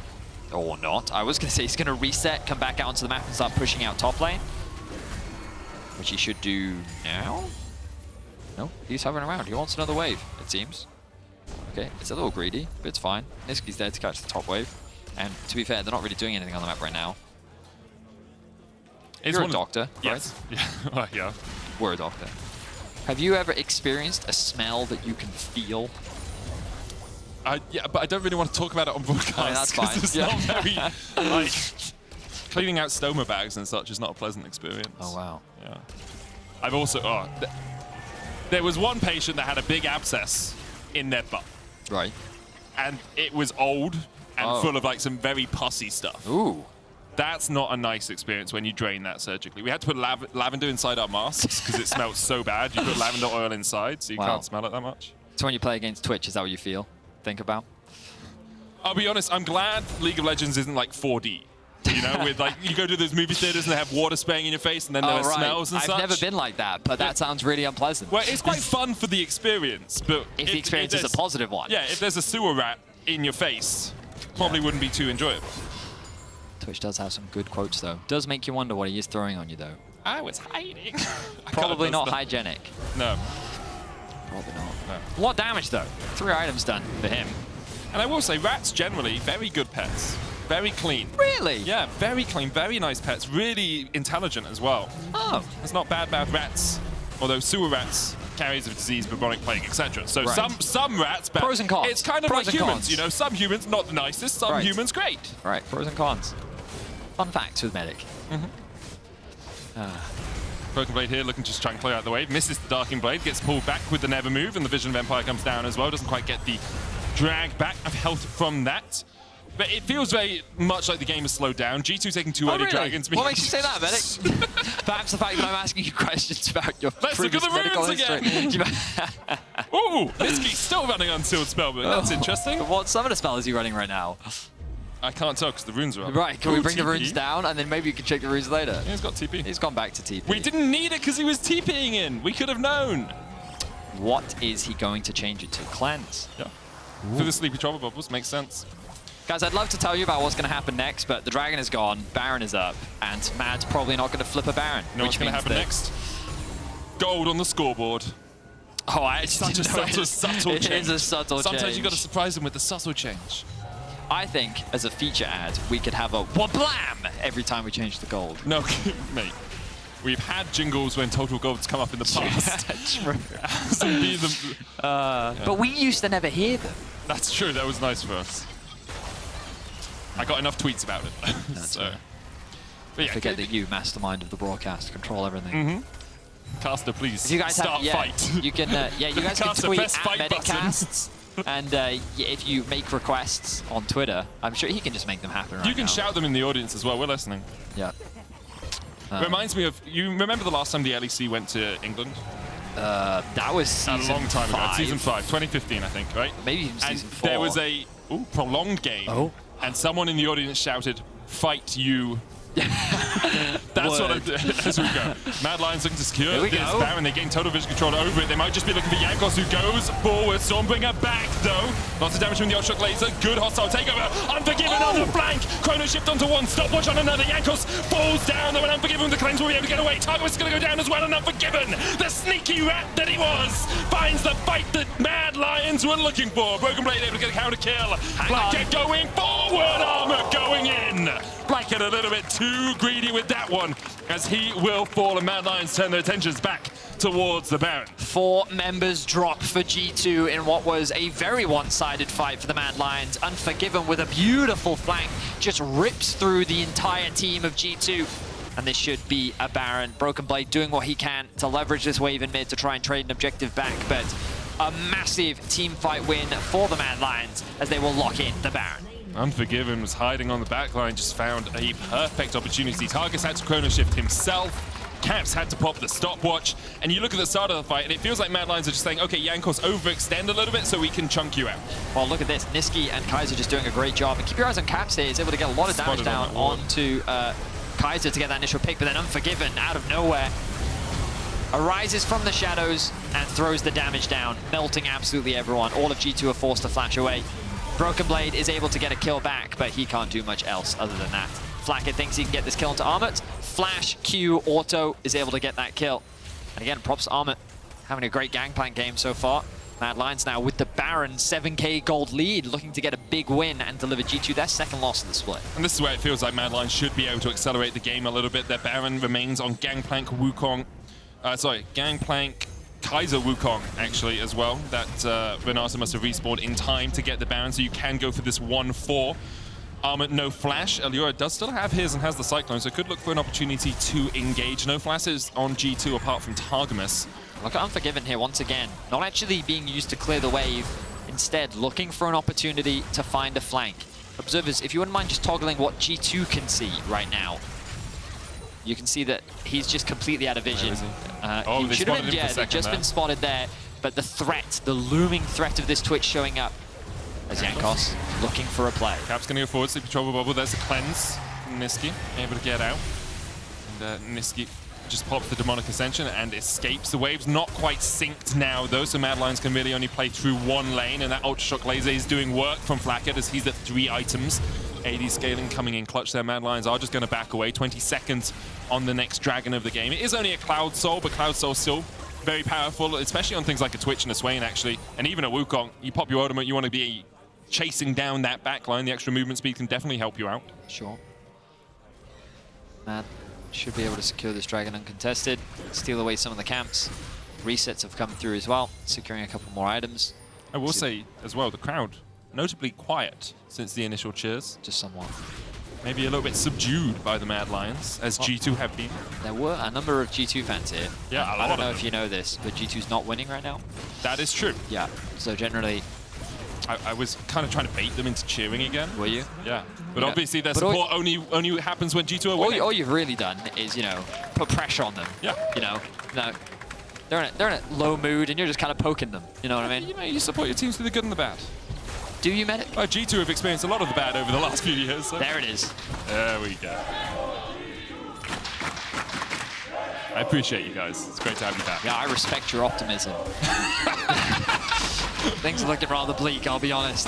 [SPEAKER 8] Or not. I was going to say he's going to reset, come back out onto the map and start pushing out top lane, which he should do now? No, he's hovering around. He wants another wave, it seems. Okay, it's a little greedy, but it's fine. Nisqy's there to catch the top wave. And to be fair, they're not really doing anything on the map right now. You're a doctor,
[SPEAKER 7] yes.
[SPEAKER 8] right?
[SPEAKER 7] Yeah. Well, yeah.
[SPEAKER 8] We're a doctor. Have you ever experienced a smell that you can feel?
[SPEAKER 7] Yeah, but I don't really want to talk about it on broadcast.
[SPEAKER 8] I mean, that's fine.
[SPEAKER 7] It's not very, like, cleaning out stoma bags and such is not a pleasant experience.
[SPEAKER 8] Oh, wow.
[SPEAKER 7] Yeah. I've also, there was one patient that had a big abscess in their butt.
[SPEAKER 8] Right.
[SPEAKER 7] And it was old and full of like some very pussy stuff.
[SPEAKER 8] Ooh.
[SPEAKER 7] That's not a nice experience when you drain that surgically. We had to put lavender inside our masks because it smelled so bad. You put lavender oil inside so you can't smell it that much.
[SPEAKER 8] So when you play against Twitch, is that what you think about?
[SPEAKER 7] I'll be honest, I'm glad League of Legends isn't like 4D. You know, with like, you go to those movie theaters and they have water spraying in your face and then there are smells and such.
[SPEAKER 8] I've never been like that, but that sounds really unpleasant.
[SPEAKER 7] Well, it's quite fun for the experience, but
[SPEAKER 8] if the experience is a positive one.
[SPEAKER 7] Yeah, if there's a sewer rat in your face, probably wouldn't be too enjoyable.
[SPEAKER 8] Twitch does have some good quotes, though. Does make you wonder what he is throwing on you, though.
[SPEAKER 7] I was hiding.
[SPEAKER 8] Probably not hygienic.
[SPEAKER 7] No.
[SPEAKER 8] Probably not.
[SPEAKER 7] No.
[SPEAKER 8] A lot of damage, though. 3 items done for him.
[SPEAKER 7] And I will say, rats generally, very good pets. Very clean.
[SPEAKER 8] Really?
[SPEAKER 7] Yeah, very clean, very nice pets. Really intelligent as well.
[SPEAKER 8] Oh.
[SPEAKER 7] It's not bad rats. Although sewer rats, carriers of disease, bubonic plague, etc. So some rats, but
[SPEAKER 8] pros and cons.
[SPEAKER 7] It's kind of
[SPEAKER 8] pros
[SPEAKER 7] like humans, you know. Some humans not the nicest, some humans great.
[SPEAKER 8] Right, pros and cons. Fun facts with Medic.
[SPEAKER 7] BrokenBlade here looking to just try and clear out the wave. Misses the Darking Blade, gets pulled back with the Never Move, and the Vision of Empire comes down as well. Doesn't quite get the drag back of health from that. But it feels very much like the game has slowed down. G2 taking 2 early dragons.
[SPEAKER 8] What makes you say that, Medic? Perhaps the fact that I'm asking you questions about your
[SPEAKER 7] Let's look at the
[SPEAKER 8] medical
[SPEAKER 7] runes
[SPEAKER 8] history.
[SPEAKER 7] again. Ooh, Nisqy's still running Unsealed Spell, but that's interesting.
[SPEAKER 8] What summoner spell is he running right now?
[SPEAKER 7] I can't tell because the runes are up.
[SPEAKER 8] Right, can we bring
[SPEAKER 7] TP?
[SPEAKER 8] the runes down and then maybe you can check the runes later?
[SPEAKER 7] Yeah, he's got TP.
[SPEAKER 8] He's gone back to TP.
[SPEAKER 7] We didn't need it because he was TPing in. We could have known.
[SPEAKER 8] What is he going to change it to? Cleanse.
[SPEAKER 7] Yeah. For the Sleepy Trouble Bubbles, makes sense.
[SPEAKER 8] Guys, I'd love to tell you about what's going to happen next, but the Dragon is gone, Baron is up, and Mad's probably not going to flip a Baron.
[SPEAKER 7] You know what's going to happen next? Gold on the scoreboard.
[SPEAKER 8] Oh, I actually
[SPEAKER 7] Such a subtle change.
[SPEAKER 8] It is a subtle change.
[SPEAKER 7] Sometimes you've got to surprise them with the subtle change.
[SPEAKER 8] I think, as a feature ad, we could have a wablam every time we change the gold.
[SPEAKER 7] No, mate. We've had jingles when Total Gold's come up in the past.
[SPEAKER 8] True. But we used to never hear them.
[SPEAKER 7] That's true. That was nice for us. I got enough tweets about it.
[SPEAKER 8] That's
[SPEAKER 7] so.
[SPEAKER 8] fair.
[SPEAKER 7] But yeah,
[SPEAKER 8] Forget that you, mastermind of the broadcast, control everything.
[SPEAKER 7] Caster, please
[SPEAKER 8] If you guys
[SPEAKER 7] start
[SPEAKER 8] have,
[SPEAKER 7] fight.
[SPEAKER 8] You can, you guys can
[SPEAKER 7] Caster,
[SPEAKER 8] tweet
[SPEAKER 7] press
[SPEAKER 8] at
[SPEAKER 7] fight
[SPEAKER 8] Medicast. And if you make requests on Twitter, I'm sure he can just make them happen right
[SPEAKER 7] You can
[SPEAKER 8] now.
[SPEAKER 7] shout them in the audience as well. We're listening.
[SPEAKER 8] Yeah.
[SPEAKER 7] Reminds me of, you remember the last time the LEC went to England?
[SPEAKER 8] That was season
[SPEAKER 7] a long time
[SPEAKER 8] 5.
[SPEAKER 7] ago. Season 5, 2015, I think, right?
[SPEAKER 8] Maybe even
[SPEAKER 7] and
[SPEAKER 8] season 4.
[SPEAKER 7] there was a prolonged game.
[SPEAKER 8] Oh.
[SPEAKER 7] And someone in the audience shouted, "Fight you." That's what I do as we go. Mad Lions looking to secure this Baron. They gain total vision control over it. They might just be looking for Jankos, who goes forward. Stormbringer back, though. Lots of damage from the Ultra Laser. Good hostile takeover. Unforgiven on the flank. Chrono shift onto one. Stopwatch on another. Jankos falls down, though, and Unforgiven, the Cleanse will be able to get away. Targamas is going to go down as well, and Unforgiven, the sneaky rat that he was, finds the fight that Mad Lions were looking for. BrokenBlade able to get a counter kill. Flakked going forward. Armut going in. Flakked a little bit too greedy with that one, as he will fall, and Mad Lions turn their attentions back towards the Baron.
[SPEAKER 8] 4 members drop for G2 in what was a very one-sided fight for the Mad Lions. Unforgiven with a beautiful flank, just rips through the entire team of G2. And this should be a Baron. BrokenBlade doing what he can to leverage this wave in mid to try and trade an objective back, but a massive team fight win for the Mad Lions as they will lock in the Baron.
[SPEAKER 7] Unforgiven was hiding on the backline, just found a perfect opportunity. Targamas had to chrono shift himself. Caps had to pop the stopwatch. And you look at the start of the fight, and it feels like Mad Lions are just saying, okay, Jankos, overextend a little bit so we can chunk you out.
[SPEAKER 8] Well, look at this. Nisqy and Kaiser just doing a great job. And keep your eyes on Caps here. He's able to get a lot of damage down onto Kaiser to get that initial pick, but then Unforgiven, out of nowhere, arises from the shadows and throws the damage down, melting absolutely everyone. All of G2 are forced to flash away. BrokenBlade is able to get a kill back, but he can't do much else other than that. Flakked thinks he can get this kill into Armut. Flash, Q, auto is able to get that kill. And again, props to Armut. Having a great gangplank game so far. Mad Lions now with the Baron 7k gold lead, looking to get a big win and deliver G2 their second loss of the split.
[SPEAKER 7] And this is where it feels like Mad Lions should be able to accelerate the game a little bit. Their Baron remains on Gangplank, Wukong. Gangplank, Kaiser Wukong, actually, as well. That Renata must have respawned in time to get the Baron, so you can go for this 1-4. Armut, no flash. Elyoya does still have his and has the Cyclone, so could look for an opportunity to engage. No flashes on G2 apart from Targamas.
[SPEAKER 8] Look at Unforgiven here once again. Not actually being used to clear the wave, instead looking for an opportunity to find a flank. Observers, if you wouldn't mind just toggling what G2 can see right now. You can see that he's just completely out of vision.
[SPEAKER 7] Oh,
[SPEAKER 8] he should have been dead. They've just been spotted there. But the threat, the looming threat of this Twitch showing up as Jankos looking for a play.
[SPEAKER 7] Cap's going to go forward, Sleepy Trouble Bubble. There's a cleanse. Nisqy able to get out. And Nisqy just pops the Demonic Ascension and escapes. The wave's not quite synced now, though, so Mad Lions can really only play through one lane, and that Ultra Shock Laser is doing work from Flakked as he's at 3 items. AD scaling coming in clutch there. Mad Lions are just going to back away. 20 seconds on the next Dragon of the game. It is only a Cloud Soul, but Cloud Soul still very powerful, especially on things like a Twitch and a Swain, actually. And even a Wukong, you pop your ultimate, you want to be chasing down that backline. The extra movement speed can definitely help you out.
[SPEAKER 8] Sure. Mad should be able to secure this Dragon uncontested, steal away some of the camps. Resets have come through as well, securing a couple more items.
[SPEAKER 7] I will say as well, the crowd notably quiet since the initial cheers.
[SPEAKER 8] Just somewhat.
[SPEAKER 7] Maybe a little bit subdued by the Mad Lions, as G2 have been.
[SPEAKER 8] There were a number of G2 fans here.
[SPEAKER 7] Yeah, a lot
[SPEAKER 8] I don't know
[SPEAKER 7] of
[SPEAKER 8] if you know this, but G2's not winning right now.
[SPEAKER 7] That is true.
[SPEAKER 8] Yeah, so generally...
[SPEAKER 7] I was kind of trying to bait them into cheering again.
[SPEAKER 8] Were you?
[SPEAKER 7] Yeah. But
[SPEAKER 8] Yeah.
[SPEAKER 7] obviously their
[SPEAKER 8] But
[SPEAKER 7] support only happens when G2 are winning.
[SPEAKER 8] All you've really done is, you know, put pressure on them.
[SPEAKER 7] Yeah.
[SPEAKER 8] You know, no, they're in a low mood and you're just kind of poking them. You know what I mean?
[SPEAKER 7] You know, you support your teams through the good and the bad.
[SPEAKER 8] Do you, Medic?
[SPEAKER 7] G2 have experienced a lot of the bad over the last few years. So.
[SPEAKER 8] There it is.
[SPEAKER 7] There we go. I appreciate you guys. It's great to have you back.
[SPEAKER 8] Yeah, I respect your optimism. Things are looking rather bleak, I'll be honest.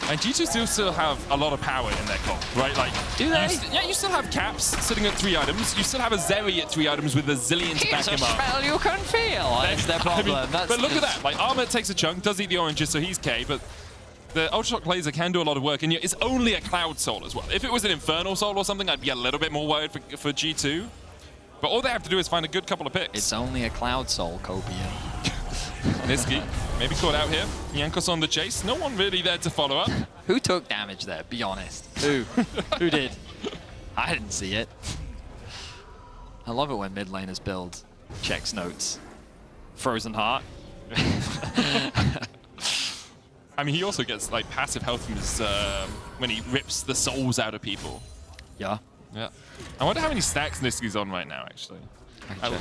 [SPEAKER 7] And G2 still have a lot of power in their comp, right? Like,
[SPEAKER 8] do they?
[SPEAKER 7] Yeah, you still have Caps sitting at 3 items. You still have a Zeri at 3 items with a zillion to back him up.
[SPEAKER 8] Smell you can feel. That's their problem.
[SPEAKER 7] I mean, but look at that. Like, Armut takes a chunk, does eat the oranges, so he's K, but the Ultra Shock Laser can do a lot of work, and it's only a Cloud Soul as well. If it was an Infernal Soul or something, I'd be a little bit more worried for G2. But all they have to do is find a good couple of picks.
[SPEAKER 8] It's only a Cloud Soul, Copian.
[SPEAKER 7] Nisqy, maybe caught out here. Jankos on the chase. No one really there to follow up.
[SPEAKER 8] Who took damage there? Be honest. Who? Who did? I didn't see it. I love it when mid laners build checks notes. Frozen Heart.
[SPEAKER 7] I mean, he also gets like passive health from his when he rips the souls out of people.
[SPEAKER 8] Yeah.
[SPEAKER 7] Yeah. I wonder how many stacks Nisqy's on right now, actually.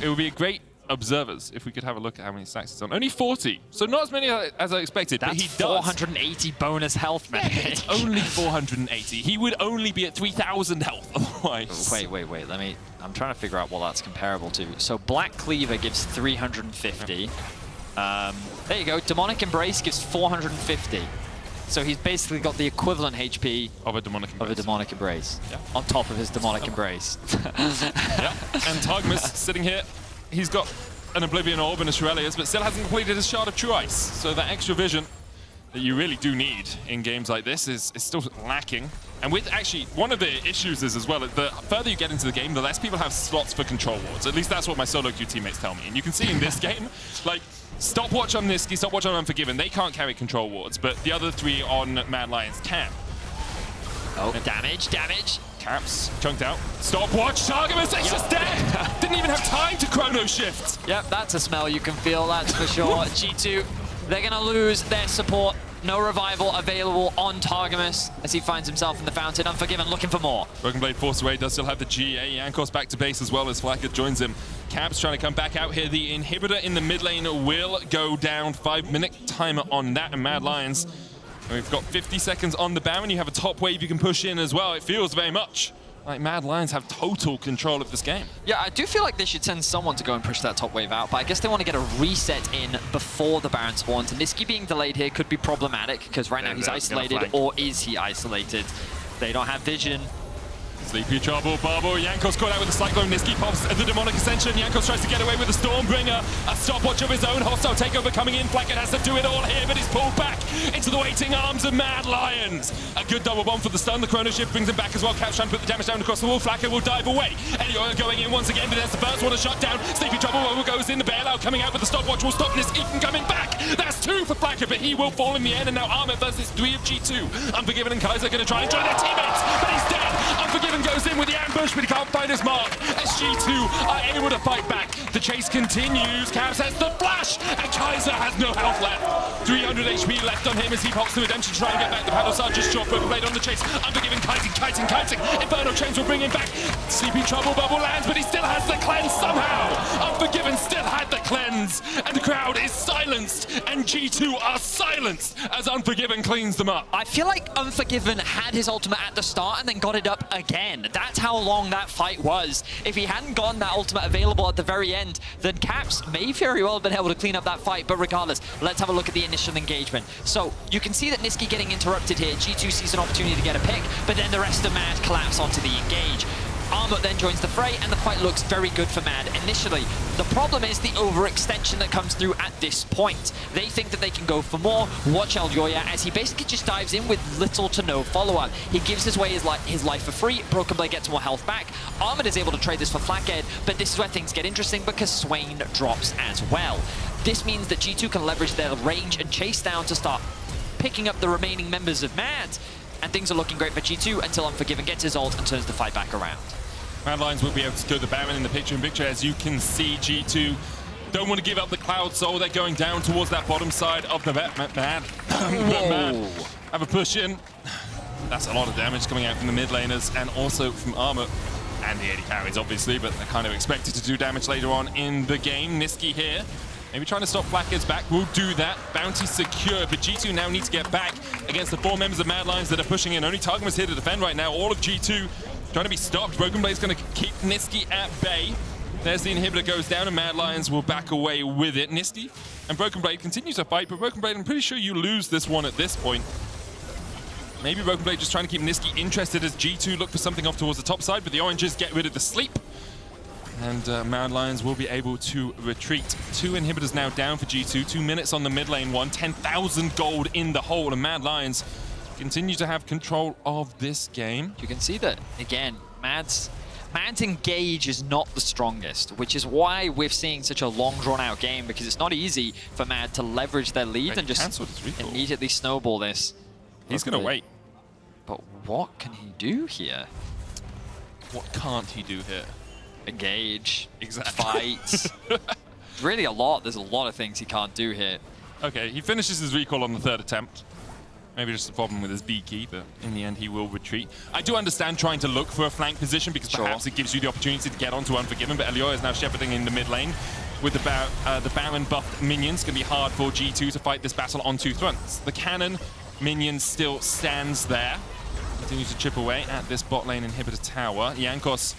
[SPEAKER 7] It would be a great observers if we could have a look at how many stacks he's on. Only 40, so not as many as I expected.
[SPEAKER 8] That's
[SPEAKER 7] but he
[SPEAKER 8] 480 bonus health, man.
[SPEAKER 7] Yeah, it's only 480. He would only be at 3,000 health otherwise.
[SPEAKER 8] Wait. I'm trying to figure out what that's comparable to. So Black Cleaver gives 350. There you go. Demonic Embrace gives 450. So he's basically got the equivalent HP
[SPEAKER 7] of a Demonic
[SPEAKER 8] Embrace.
[SPEAKER 7] Yeah.
[SPEAKER 8] On top of his Demonic Embrace.
[SPEAKER 7] Yeah. And Targamas sitting here, he's got an Oblivion Orb and a Shurelius, but still hasn't completed his Shard of True Ice. So that extra vision that you really do need in games like this is still lacking. And with actually, one of the issues is as well, the further you get into the game, the less people have slots for control wards. At least that's what my solo queue teammates tell me. And you can see in this game, like, Stopwatch on Nisqy, Stopwatch on Unforgiven, they can't carry control wards, but the other 3 on Mad Lions can.
[SPEAKER 8] Oh, damage.
[SPEAKER 7] Caps, chunked out. Stopwatch, Targamas, it's just dead! Didn't even have time to chrono shift!
[SPEAKER 8] Yep, that's a smell you can feel, that's for sure. G2, they're gonna lose their support. No revival available on Targamas as he finds himself in the fountain. Unforgiven, looking for more.
[SPEAKER 7] BrokenBlade forced away, does still have the GA. Jankos back to base as well as Flakked joins him. Caps trying to come back out here. The inhibitor in the mid lane will go down. 5-minute timer on that, and Mad Lions. And we've got 50 seconds on the Baron. You have a top wave you can push in as well. It feels very much like Mad Lions have total control of this game.
[SPEAKER 8] Yeah, I do feel like they should send someone to go and push that top wave out, but I guess they want to get a reset in before the Baron spawns. And Nisqy being delayed here could be problematic, because right now he's isolated, or is he isolated? They don't have vision.
[SPEAKER 7] Sleepy Trouble Bubble. Jankos caught out with the Cyclone. Nisqy pops the Demonic Ascension. Jankos tries to get away with the Stormbringer. A stopwatch of his own. Hostile takeover coming in. Flakked has to do it all here, but he's pulled back into the waiting arms of Mad Lions. A good double bomb for the stun. The Chrono Shift brings him back as well. Caps trying to put the damage down across the wall. Flakked will dive away. Elyoya going in once again, but there's the first one to shut down. Sleepy Trouble Bubble goes in. The bailout coming out with the stopwatch will stop Nisqy from coming back. That's 2 for Flakked, but he will fall in the end. And now Armut versus 3 of G2. Unforgiven and Kaiser going to try and join their teammates, but he's dead. Unforgiven goes in with the ambush, but he can't find his mark. As G2 are able to fight back. The chase continues. Caps has the flash, and Kaiser has no health left. 300 HP left on him as he pops the redemption to try and get back. The paddle star just short, BrokenBlade on the chase. Unforgiven kiting. Inferno chains will bring him back. Sleepy Trouble Bubble lands, but he still has the cleanse somehow. Unforgiven still had the cleanse, and the crowd is silenced, and G2 are silenced as Unforgiven cleans them up.
[SPEAKER 8] I feel like Unforgiven had his ultimate at the start and then got it up again. That's how long that fight was. If he hadn't gotten that ultimate available at the very end, then Caps may very well have been able to clean up that fight. But regardless, let's have a look at the initial engagement. So you can see that Nisqy getting interrupted here. G2 sees an opportunity to get a pick, but then the rest of Mad collapse onto the engage. Armut then joins the fray, and the fight looks very good for Mad initially. The problem is the overextension that comes through at this point. They think that they can go for more. Watch Elyoya as he basically just dives in with little to no follow-up. He gives away his life for free. BrokenBlade gets more health back. Armut is able to trade this for Flakked, but this is where things get interesting because Swain drops as well. This means that G2 can leverage their range and chase down to start picking up the remaining members of Mad. And things are looking great for G2 until Unforgiven gets his ult and turns the fight back around.
[SPEAKER 7] Mad Lions will be able to throw the Baron in the picture-in-picture. As you can see, G2 don't want to give up the Cloud Soul. They're going down towards that bottom side of the Mad. Mad have a push in. That's a lot of damage coming out from the mid laners and also from Armut and the AD carries, obviously, but they're kind of expected to do damage later on in the game. Nisqy here, maybe trying to stop Flakked's back. We'll do that. Bounty secured, but G2 now need to get back against the 4 members of Mad Lions that are pushing in. Only Targamas here to defend right now. All of G2 trying to be stopped. BrokenBlade's going to keep Nisqy at bay. There's the inhibitor goes down, and Mad Lions will back away with it. Nisqy and BrokenBlade continue to fight, but BrokenBlade, I'm pretty sure you lose this one at this point. Maybe BrokenBlade just trying to keep Nisqy interested as G2 look for something off towards the top side, but the oranges get rid of the sleep. And Mad Lions will be able to retreat. 2 inhibitors now down for G2. 2 minutes on the mid lane one. 10,000 gold in the hole, and Mad Lions continue to have control of this game.
[SPEAKER 8] You can see that, again, Mad's engage is not the strongest, which is why we're seeing such a long, drawn-out game, because it's not easy for Mad to leverage their lead and just immediately snowball this.
[SPEAKER 7] He's going to wait.
[SPEAKER 8] But what can he do here?
[SPEAKER 7] What can't he do here?
[SPEAKER 8] Engage, fight. Really a lot. There's a lot of things he can't do here.
[SPEAKER 7] Okay, he finishes his recall on the 3rd attempt. Maybe just a problem with his B key, but in the end he will retreat. I do understand trying to look for a flank position because perhaps it gives you the opportunity to get onto Unforgiven, but Elyoya is now shepherding in the mid lane. With the Baron buffed minions, it's going to be hard for G2 to fight this battle on 2 fronts. The cannon minion still stands there. Continues to chip away at this bot lane inhibitor tower. Jankos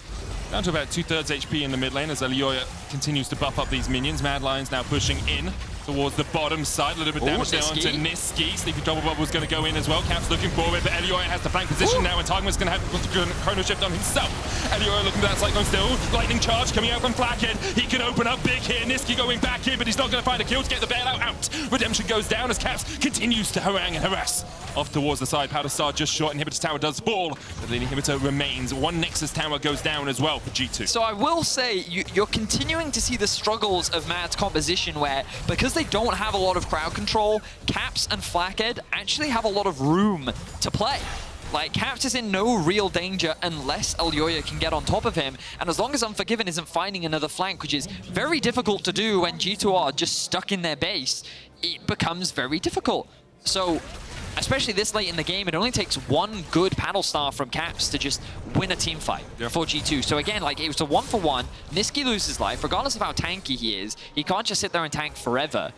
[SPEAKER 7] down to about 2/3 HP in the mid lane as Elyoya continues to buff up these minions. Mad Lions now pushing in towards the bottom side. A little bit of damage there onto Nisqy. Sleepy Trouble Bubble is going to go in as well. Caps looking forward, but Elyoya has the flank position now, and Targamas going to have the Chrono Shift on himself. Elyoya looking for that Cyclone still. Lightning Charge coming out from Flakked. He can open up big here. Nisqy going back here, but he's not going to find a kill to get the bailout out. Redemption goes down as Caps continues to harangue and harass. Off towards the side, Powder Star just short. Inhibitor tower does fall, but the inhibitor remains. 1 Nexus tower goes down as well for G2.
[SPEAKER 8] So I will say, you're continuing to see the struggles of Mad's composition where, because they don't have a lot of crowd control, Caps and Flakked actually have a lot of room to play. Like, Caps is in no real danger unless Elyoya can get on top of him, and as long as Unforgiven isn't finding another flank, which is very difficult to do when G2 are just stuck in their base, it becomes very difficult. So, especially this late in the game, it only takes 1 good paddle star from Caps to just win a team fight for G2. So again, like, it was a 1-for-1. Nisqy loses life, regardless of how tanky he is. He can't just sit there and tank forever.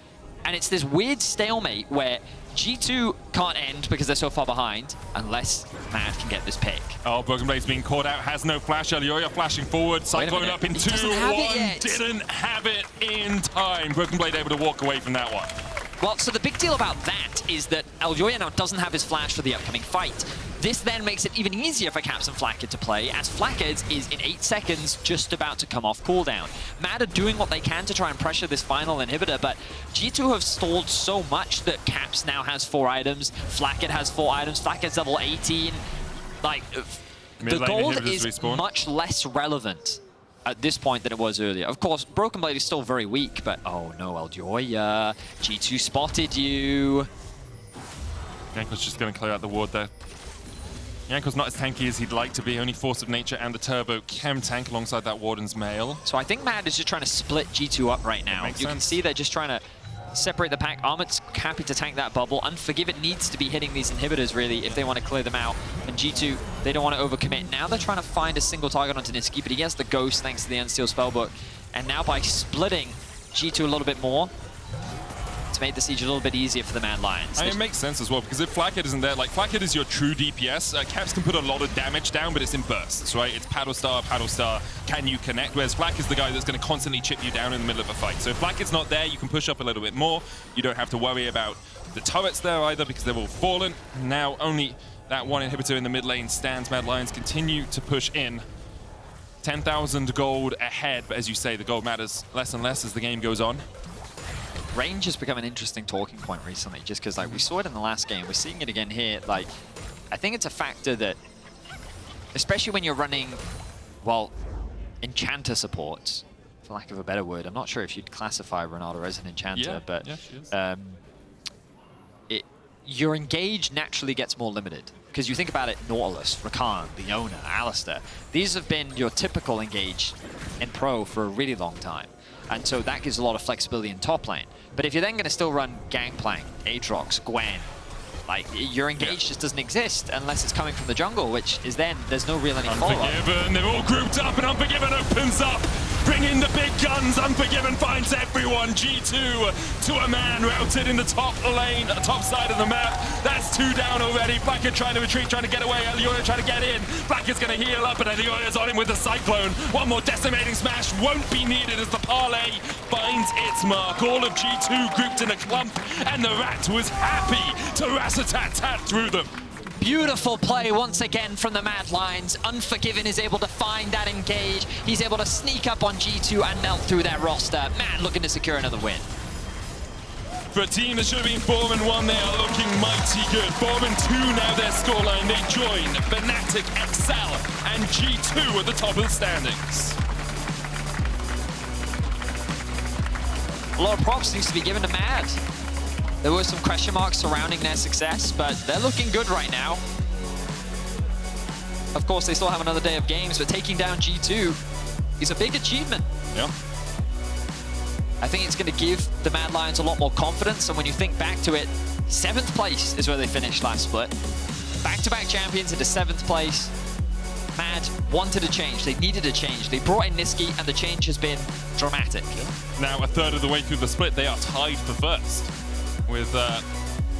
[SPEAKER 8] And it's this weird stalemate where G2 can't end because they're so far behind unless Mad can get this pick.
[SPEAKER 7] Oh, BrokenBlade's being caught out, has no flash. Elyoya flashing forward, Cyclone up in 2-1. Didn't have it in time. BrokenBlade able to walk away from that one.
[SPEAKER 8] Well, so the big deal about that is that Elyoya now doesn't have his flash for the upcoming fight. This then makes it even easier for Caps and Flakked to play, as Flakked is in 8 seconds just about to come off cooldown. Mad are doing what they can to try and pressure this final inhibitor, but G2 have stalled so much that Caps now has 4 items, Flakked has 4 items, Flakked's level 18. Like, the gold is much less relevant at this point than it was earlier. Of course, BrokenBlade is still very weak, but oh no, Elyoya, G2 spotted you.
[SPEAKER 7] Jankos just going to clear out the ward there. Jankos not as tanky as he'd like to be, only Force of Nature and the Turbo can tank alongside that Warden's Mail.
[SPEAKER 8] So I think Mad is just trying to split G2 up right now. You can see they're just trying to separate the pack. Armut's happy to tank that bubble. Unforgiven needs to be hitting these inhibitors, really, if they want to clear them out. And G2, they don't want to overcommit. Now they're trying to find a single target onto Nisqy, but he has the Ghost thanks to the Unsteel Spellbook. And now by splitting G2 a little bit more, it's made the siege a little bit easier for the Mad Lions.
[SPEAKER 7] And it makes sense as well, because if Flakked isn't there, like, Flakked is your true DPS. Caps can put a lot of damage down, but it's in bursts, right? It's paddle star, can you connect? Whereas Flakked is the guy that's going to constantly chip you down in the middle of a fight. So if Flakked's not there, you can push up a little bit more. You don't have to worry about the turrets there either, because they're all fallen. Now only that one inhibitor in the mid lane stands. Mad Lions continue to push in. 10,000 gold ahead, but as you say, the gold matters less and less as the game goes on.
[SPEAKER 8] Range has become an interesting talking point recently, just because like we saw it in the last game, we're seeing it again here. Like, I think it's a factor that, especially when you're running, well, enchanter supports, for lack of a better word. I'm not sure if you'd classify Renata as an enchanter, but your engage naturally gets more limited. Because you think about it, Nautilus, Rakan, Leona, Alistair, these have been your typical engage in pro for a really long time. And so that gives a lot of flexibility in top lane. But if you're then going to still run Gangplank, Aatrox, Gwen, like, your engage just doesn't exist unless it's coming from the jungle, which is then, there's no real any follow-up.
[SPEAKER 7] Unforgiven, they're all grouped up, and Unforgiven opens up. Bring in the big guns, Unforgiven finds everyone. G2 to a man routed in the top lane, top side of the map. That's 2 down already. Flakked trying to retreat, trying to get away. Elyoya trying to get in. Flakked's going to heal up, and Elyoya's on him with the Cyclone. One more decimating smash won't be needed as the parlay finds its mark. All of G2 grouped in a clump, and the Rat was happy to rat-a-tat-tat through them.
[SPEAKER 8] Beautiful play once again from the Mad Lions. Unforgiven is able to find that engage. He's able to sneak up on G2 and melt through their roster. Mad looking to secure another win.
[SPEAKER 7] For a team that should have been 4-1, they are looking mighty good. 4-2 now their scoreline. They join Fnatic, Excel, and G2 at the top of the standings.
[SPEAKER 8] A lot of props needs to be given to Mad. There were some question marks surrounding their success, but they're looking good right now. Of course, they still have another day of games, but taking down G2 is a big achievement.
[SPEAKER 7] Yeah.
[SPEAKER 8] I think it's going to give the Mad Lions a lot more confidence, and when you think back to it, 7th place is where they finished last split. Back-to-back champions into 7th place. Mad wanted a change. They needed a change. They brought in Nisqy, and the change has been dramatic.
[SPEAKER 7] Now, a third of the way through the split, they are tied for first with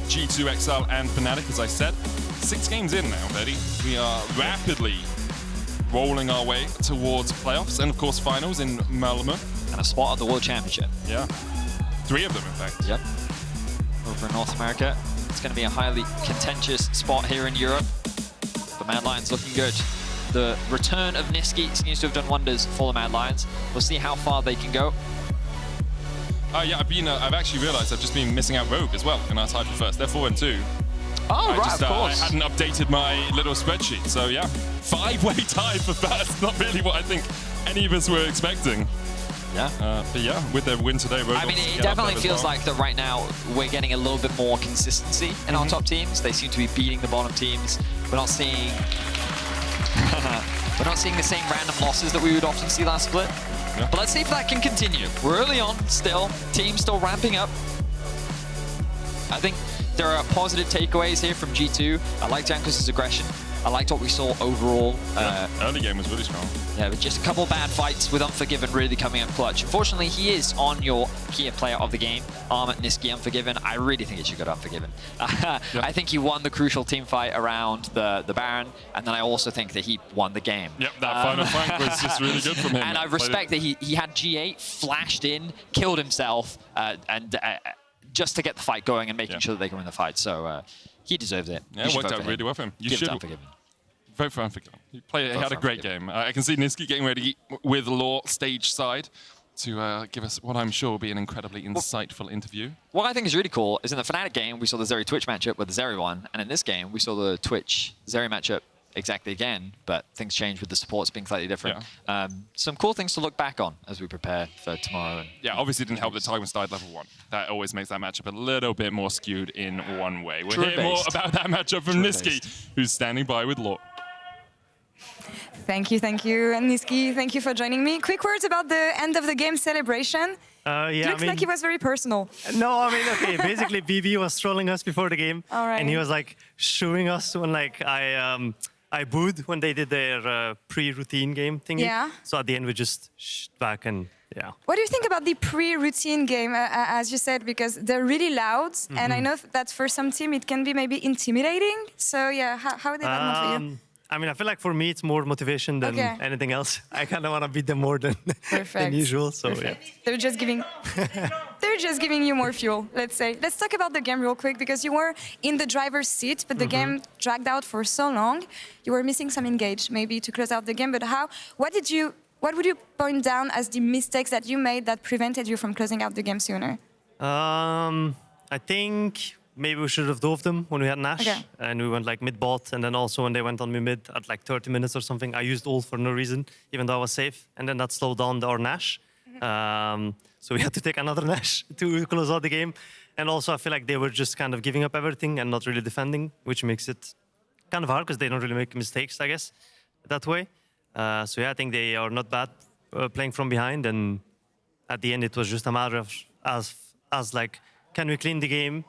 [SPEAKER 7] G2, XL, and Fnatic, as I said. 6 games in now, Betty. We are rapidly rolling our way towards playoffs and, of course, finals in Malmö.
[SPEAKER 8] And a spot at the World Championship.
[SPEAKER 7] Yeah. 3 of them, in fact.
[SPEAKER 8] Yep. Over in North America, it's going to be a highly contentious spot here in Europe. The Mad Lions looking good. The return of Nisqy seems to have done wonders for the Mad Lions. We'll see how far they can go.
[SPEAKER 7] Yeah, I've actually realised I've just been missing out Rogue as well in our tied for first. They're 4-2.
[SPEAKER 8] Oh, right, of course.
[SPEAKER 7] I hadn't updated my little spreadsheet, so yeah. 5-way tie for first. Not really what I think any of us were expecting.
[SPEAKER 8] Yeah.
[SPEAKER 7] But yeah, with their win today, Rogue.
[SPEAKER 8] I mean, it definitely feels like that right now we're getting a little bit more consistency in our top teams. They seem to be beating the bottom teams. We're not seeing the same random losses that we would often see last split. Yeah. But let's see if that can continue. We're early on still. Team still ramping up. I think there are positive takeaways here from G2. I like Jankos' aggression. I liked what we saw overall.
[SPEAKER 7] Early game was really strong.
[SPEAKER 8] Yeah, but just a couple bad fights with Unforgiven really coming up clutch. Unfortunately, he is on your key player of the game. Armut, Nisqy, Unforgiven. I really think it should go to Unforgiven. I think he won the crucial team fight around the Baron, and then I also think that he won the game.
[SPEAKER 7] Yep, that final flank was just really good from him.
[SPEAKER 8] And I respect that he had G8, flashed in, killed himself, and just to get the fight going and making sure that they can win the fight. So he deserves it.
[SPEAKER 7] Yeah, it worked out really well for him. You
[SPEAKER 8] Give it
[SPEAKER 7] should
[SPEAKER 8] to Unforgiven.
[SPEAKER 7] vote for Unforgiven. He had a great game. I can see Nisqy getting ready with Law stage side to give us what I'm sure will be an incredibly insightful interview.
[SPEAKER 8] What I think is really cool is in the Fnatic game, we saw the Zeri Twitch matchup where the Zeri won, and in this game, we saw the Twitch Zeri matchup exactly again, but things changed with the supports being slightly different.
[SPEAKER 7] Yeah.
[SPEAKER 8] Some cool things to look back on as we prepare for tomorrow. And
[SPEAKER 7] Yeah, obviously didn't help that Targamas died level 1. That always makes that matchup a little bit more skewed in one way. We'll hear more about that matchup from Nisqy, who's standing by with Law.
[SPEAKER 9] Thank you, Nisqy. Thank you for joining me. Quick words about the end of the game celebration. Looks like it was very personal.
[SPEAKER 10] No, I mean, okay, basically BB was trolling us before the game.
[SPEAKER 9] All right.
[SPEAKER 10] And he was like shooing us when like I booed when they did their pre-routine game thingy.
[SPEAKER 9] Yeah.
[SPEAKER 10] So at the end we just back and yeah.
[SPEAKER 9] What do you think about the pre-routine game, as you said, because they're really loud, and I know that for some team it can be maybe intimidating. So yeah, how did that go for you?
[SPEAKER 10] I mean, I feel like for me it's more motivation than anything else. I kind of want to beat them more than usual. So yeah.
[SPEAKER 9] They're just giving you more fuel, let's say. Let's talk about the game real quick, because you were in the driver's seat, but the game dragged out for so long. You were missing some engage, maybe to close out the game. But what would you point down as the mistakes that you made that prevented you from closing out the game sooner?
[SPEAKER 10] I think maybe we should have dove them when we had Nash, and we went like mid-bot, and then also when they went on mid at like 30 minutes or something, I used ult for no reason, even though I was safe, and then that slowed down our Nash. So we had to take another Nash to close out the game. And also I feel like they were just kind of giving up everything and not really defending, which makes it kind of hard because they don't really make mistakes, I guess, that way. So yeah, I think they are not bad playing from behind, and at the end it was just a matter of us like, can we clean the game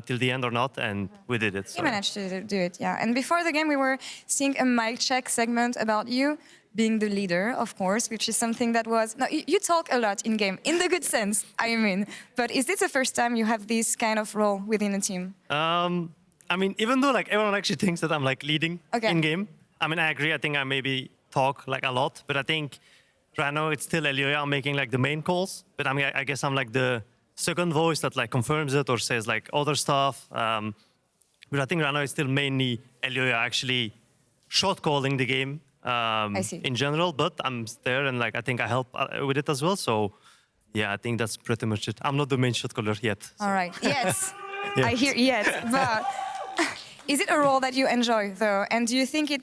[SPEAKER 10] till the end or not, and we did it. So.
[SPEAKER 9] You managed to do it, yeah. And before the game, we were seeing a mic check segment about you being the leader, of course, which is something that was... No, you talk a lot in-game, in the good sense, I mean. But is this the first time you have this kind of role within a team?
[SPEAKER 10] I mean, even though like everyone actually thinks that I'm like leading in-game, I mean, I agree. I think I maybe talk like a lot, but I think right now it's still Elyoya making like the main calls. But I mean, I guess I'm like the second voice that like confirms it or says like other stuff. But I think right now it's still mainly Elyoya actually shot calling the game in general. But I'm there and like I think I help with it as well. So yeah, I think that's pretty much it. I'm not the main shot caller yet. So.
[SPEAKER 9] All right. Yes, I hear yes, but. Is it a role that you enjoy, though? And do you think it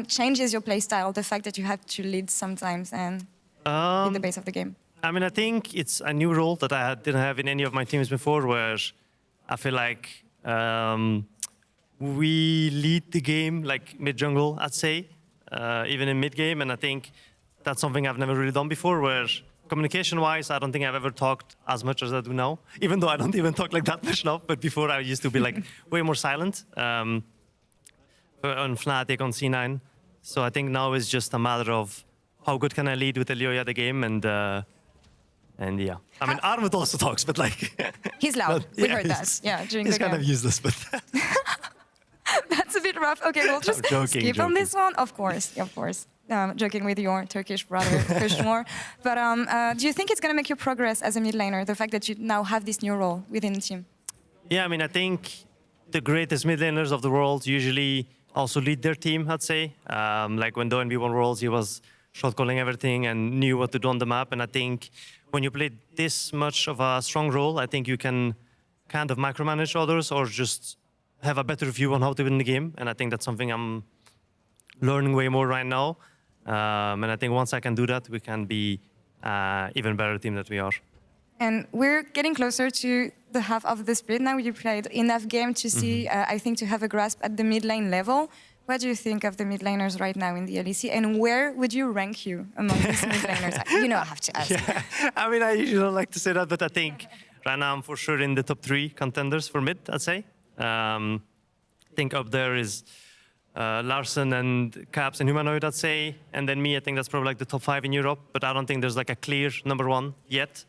[SPEAKER 9] changes your playstyle, the fact that you have to lead sometimes and in the base of the game?
[SPEAKER 10] I mean, I think it's a new role that I didn't have in any of my teams before, where I feel like we lead the game like mid-jungle, I'd say, even in mid-game. And I think that's something I've never really done before, where communication-wise, I don't think I've ever talked as much as I do now, even though I don't even talk like that much now. But before, I used to be like way more silent on Fnatic, on C9. So I think now it's just a matter of how good can I lead with Elyoya the game, and yeah. I mean, Armut also talks, but like...
[SPEAKER 9] He's loud. We heard that. Yeah, during the game.
[SPEAKER 10] He's kind of useless, but...
[SPEAKER 9] That's a bit rough. Okay, we'll just skip on this one. Of course, of course. Joking with your Turkish brother, Kushmore. But do you think it's going to make you progress as a mid laner, the fact that you now have this new role within the team?
[SPEAKER 10] Yeah, I mean, I think the greatest mid laners of the world usually also lead their team, I'd say. Like when Doan won Worlds, he was shot calling everything and knew what to do on the map. And I think when you play this much of a strong role, I think you can kind of micromanage others or just have a better view on how to win the game. And I think that's something I'm learning way more right now. And I think once I can do that, we can be even better team that we are.
[SPEAKER 9] And we're getting closer to the half of the split now. You played enough game to see, I think, to have a grasp at the mid lane level. What do you think of the mid laners right now in the LEC? And where would you rank you among these mid laners? You know I have to ask.
[SPEAKER 10] Yeah. I mean, I usually don't like to say that, but I think right now I'm for sure in the top 3 contenders for mid, I'd say. I think up there is Larsen and Caps and Humanoid, I'd say. And then me, I think that's probably like the top 5 in Europe. But I don't think there's like a clear number 1 yet.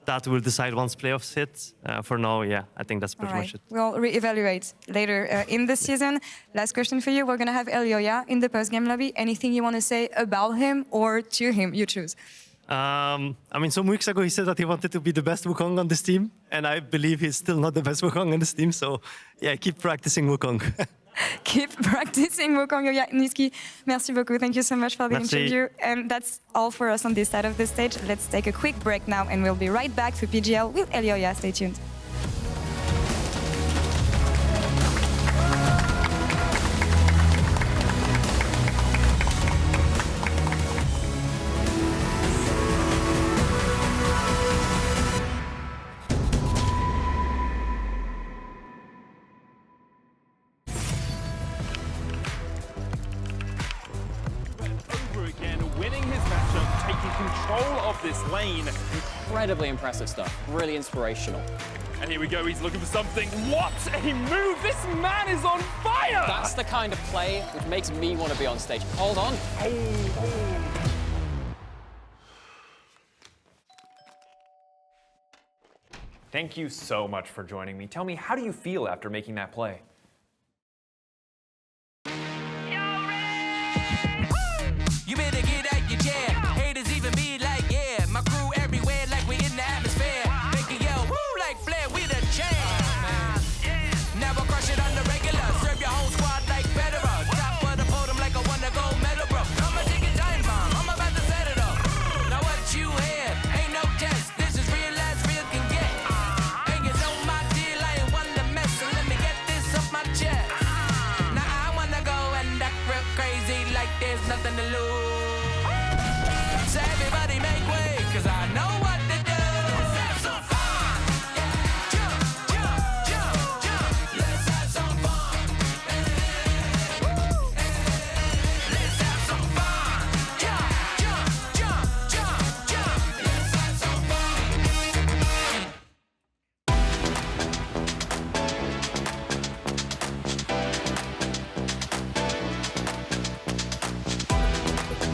[SPEAKER 10] That will decide once playoffs hit. For now, yeah, I think that's pretty much it.
[SPEAKER 9] We'll reevaluate later in the season. Last question for you. We're going to have Elyoya in the post-game lobby. Anything you want to say about him or to him? You choose.
[SPEAKER 10] I mean, some weeks ago he said that he wanted to be the best Wukong on this team, and I believe he's still not the best Wukong on this team. So, yeah, keep practicing Wukong.
[SPEAKER 9] Keep practicing Wukong. Nisqy, merci beaucoup. Thank you so much for the interview. And that's all for us on this side of the stage. Let's take a quick break now, and we'll be right back for PGL with Elyoya. Stay tuned.
[SPEAKER 6] Control of this lane.
[SPEAKER 11] Incredibly impressive stuff. Really inspirational.
[SPEAKER 6] And here we go. He's looking for something. What a move! This man is on fire!
[SPEAKER 11] That's the kind of play which makes me want to be on stage. Hold on.
[SPEAKER 12] Thank you so much for joining me. Tell me, how do you feel after making that play?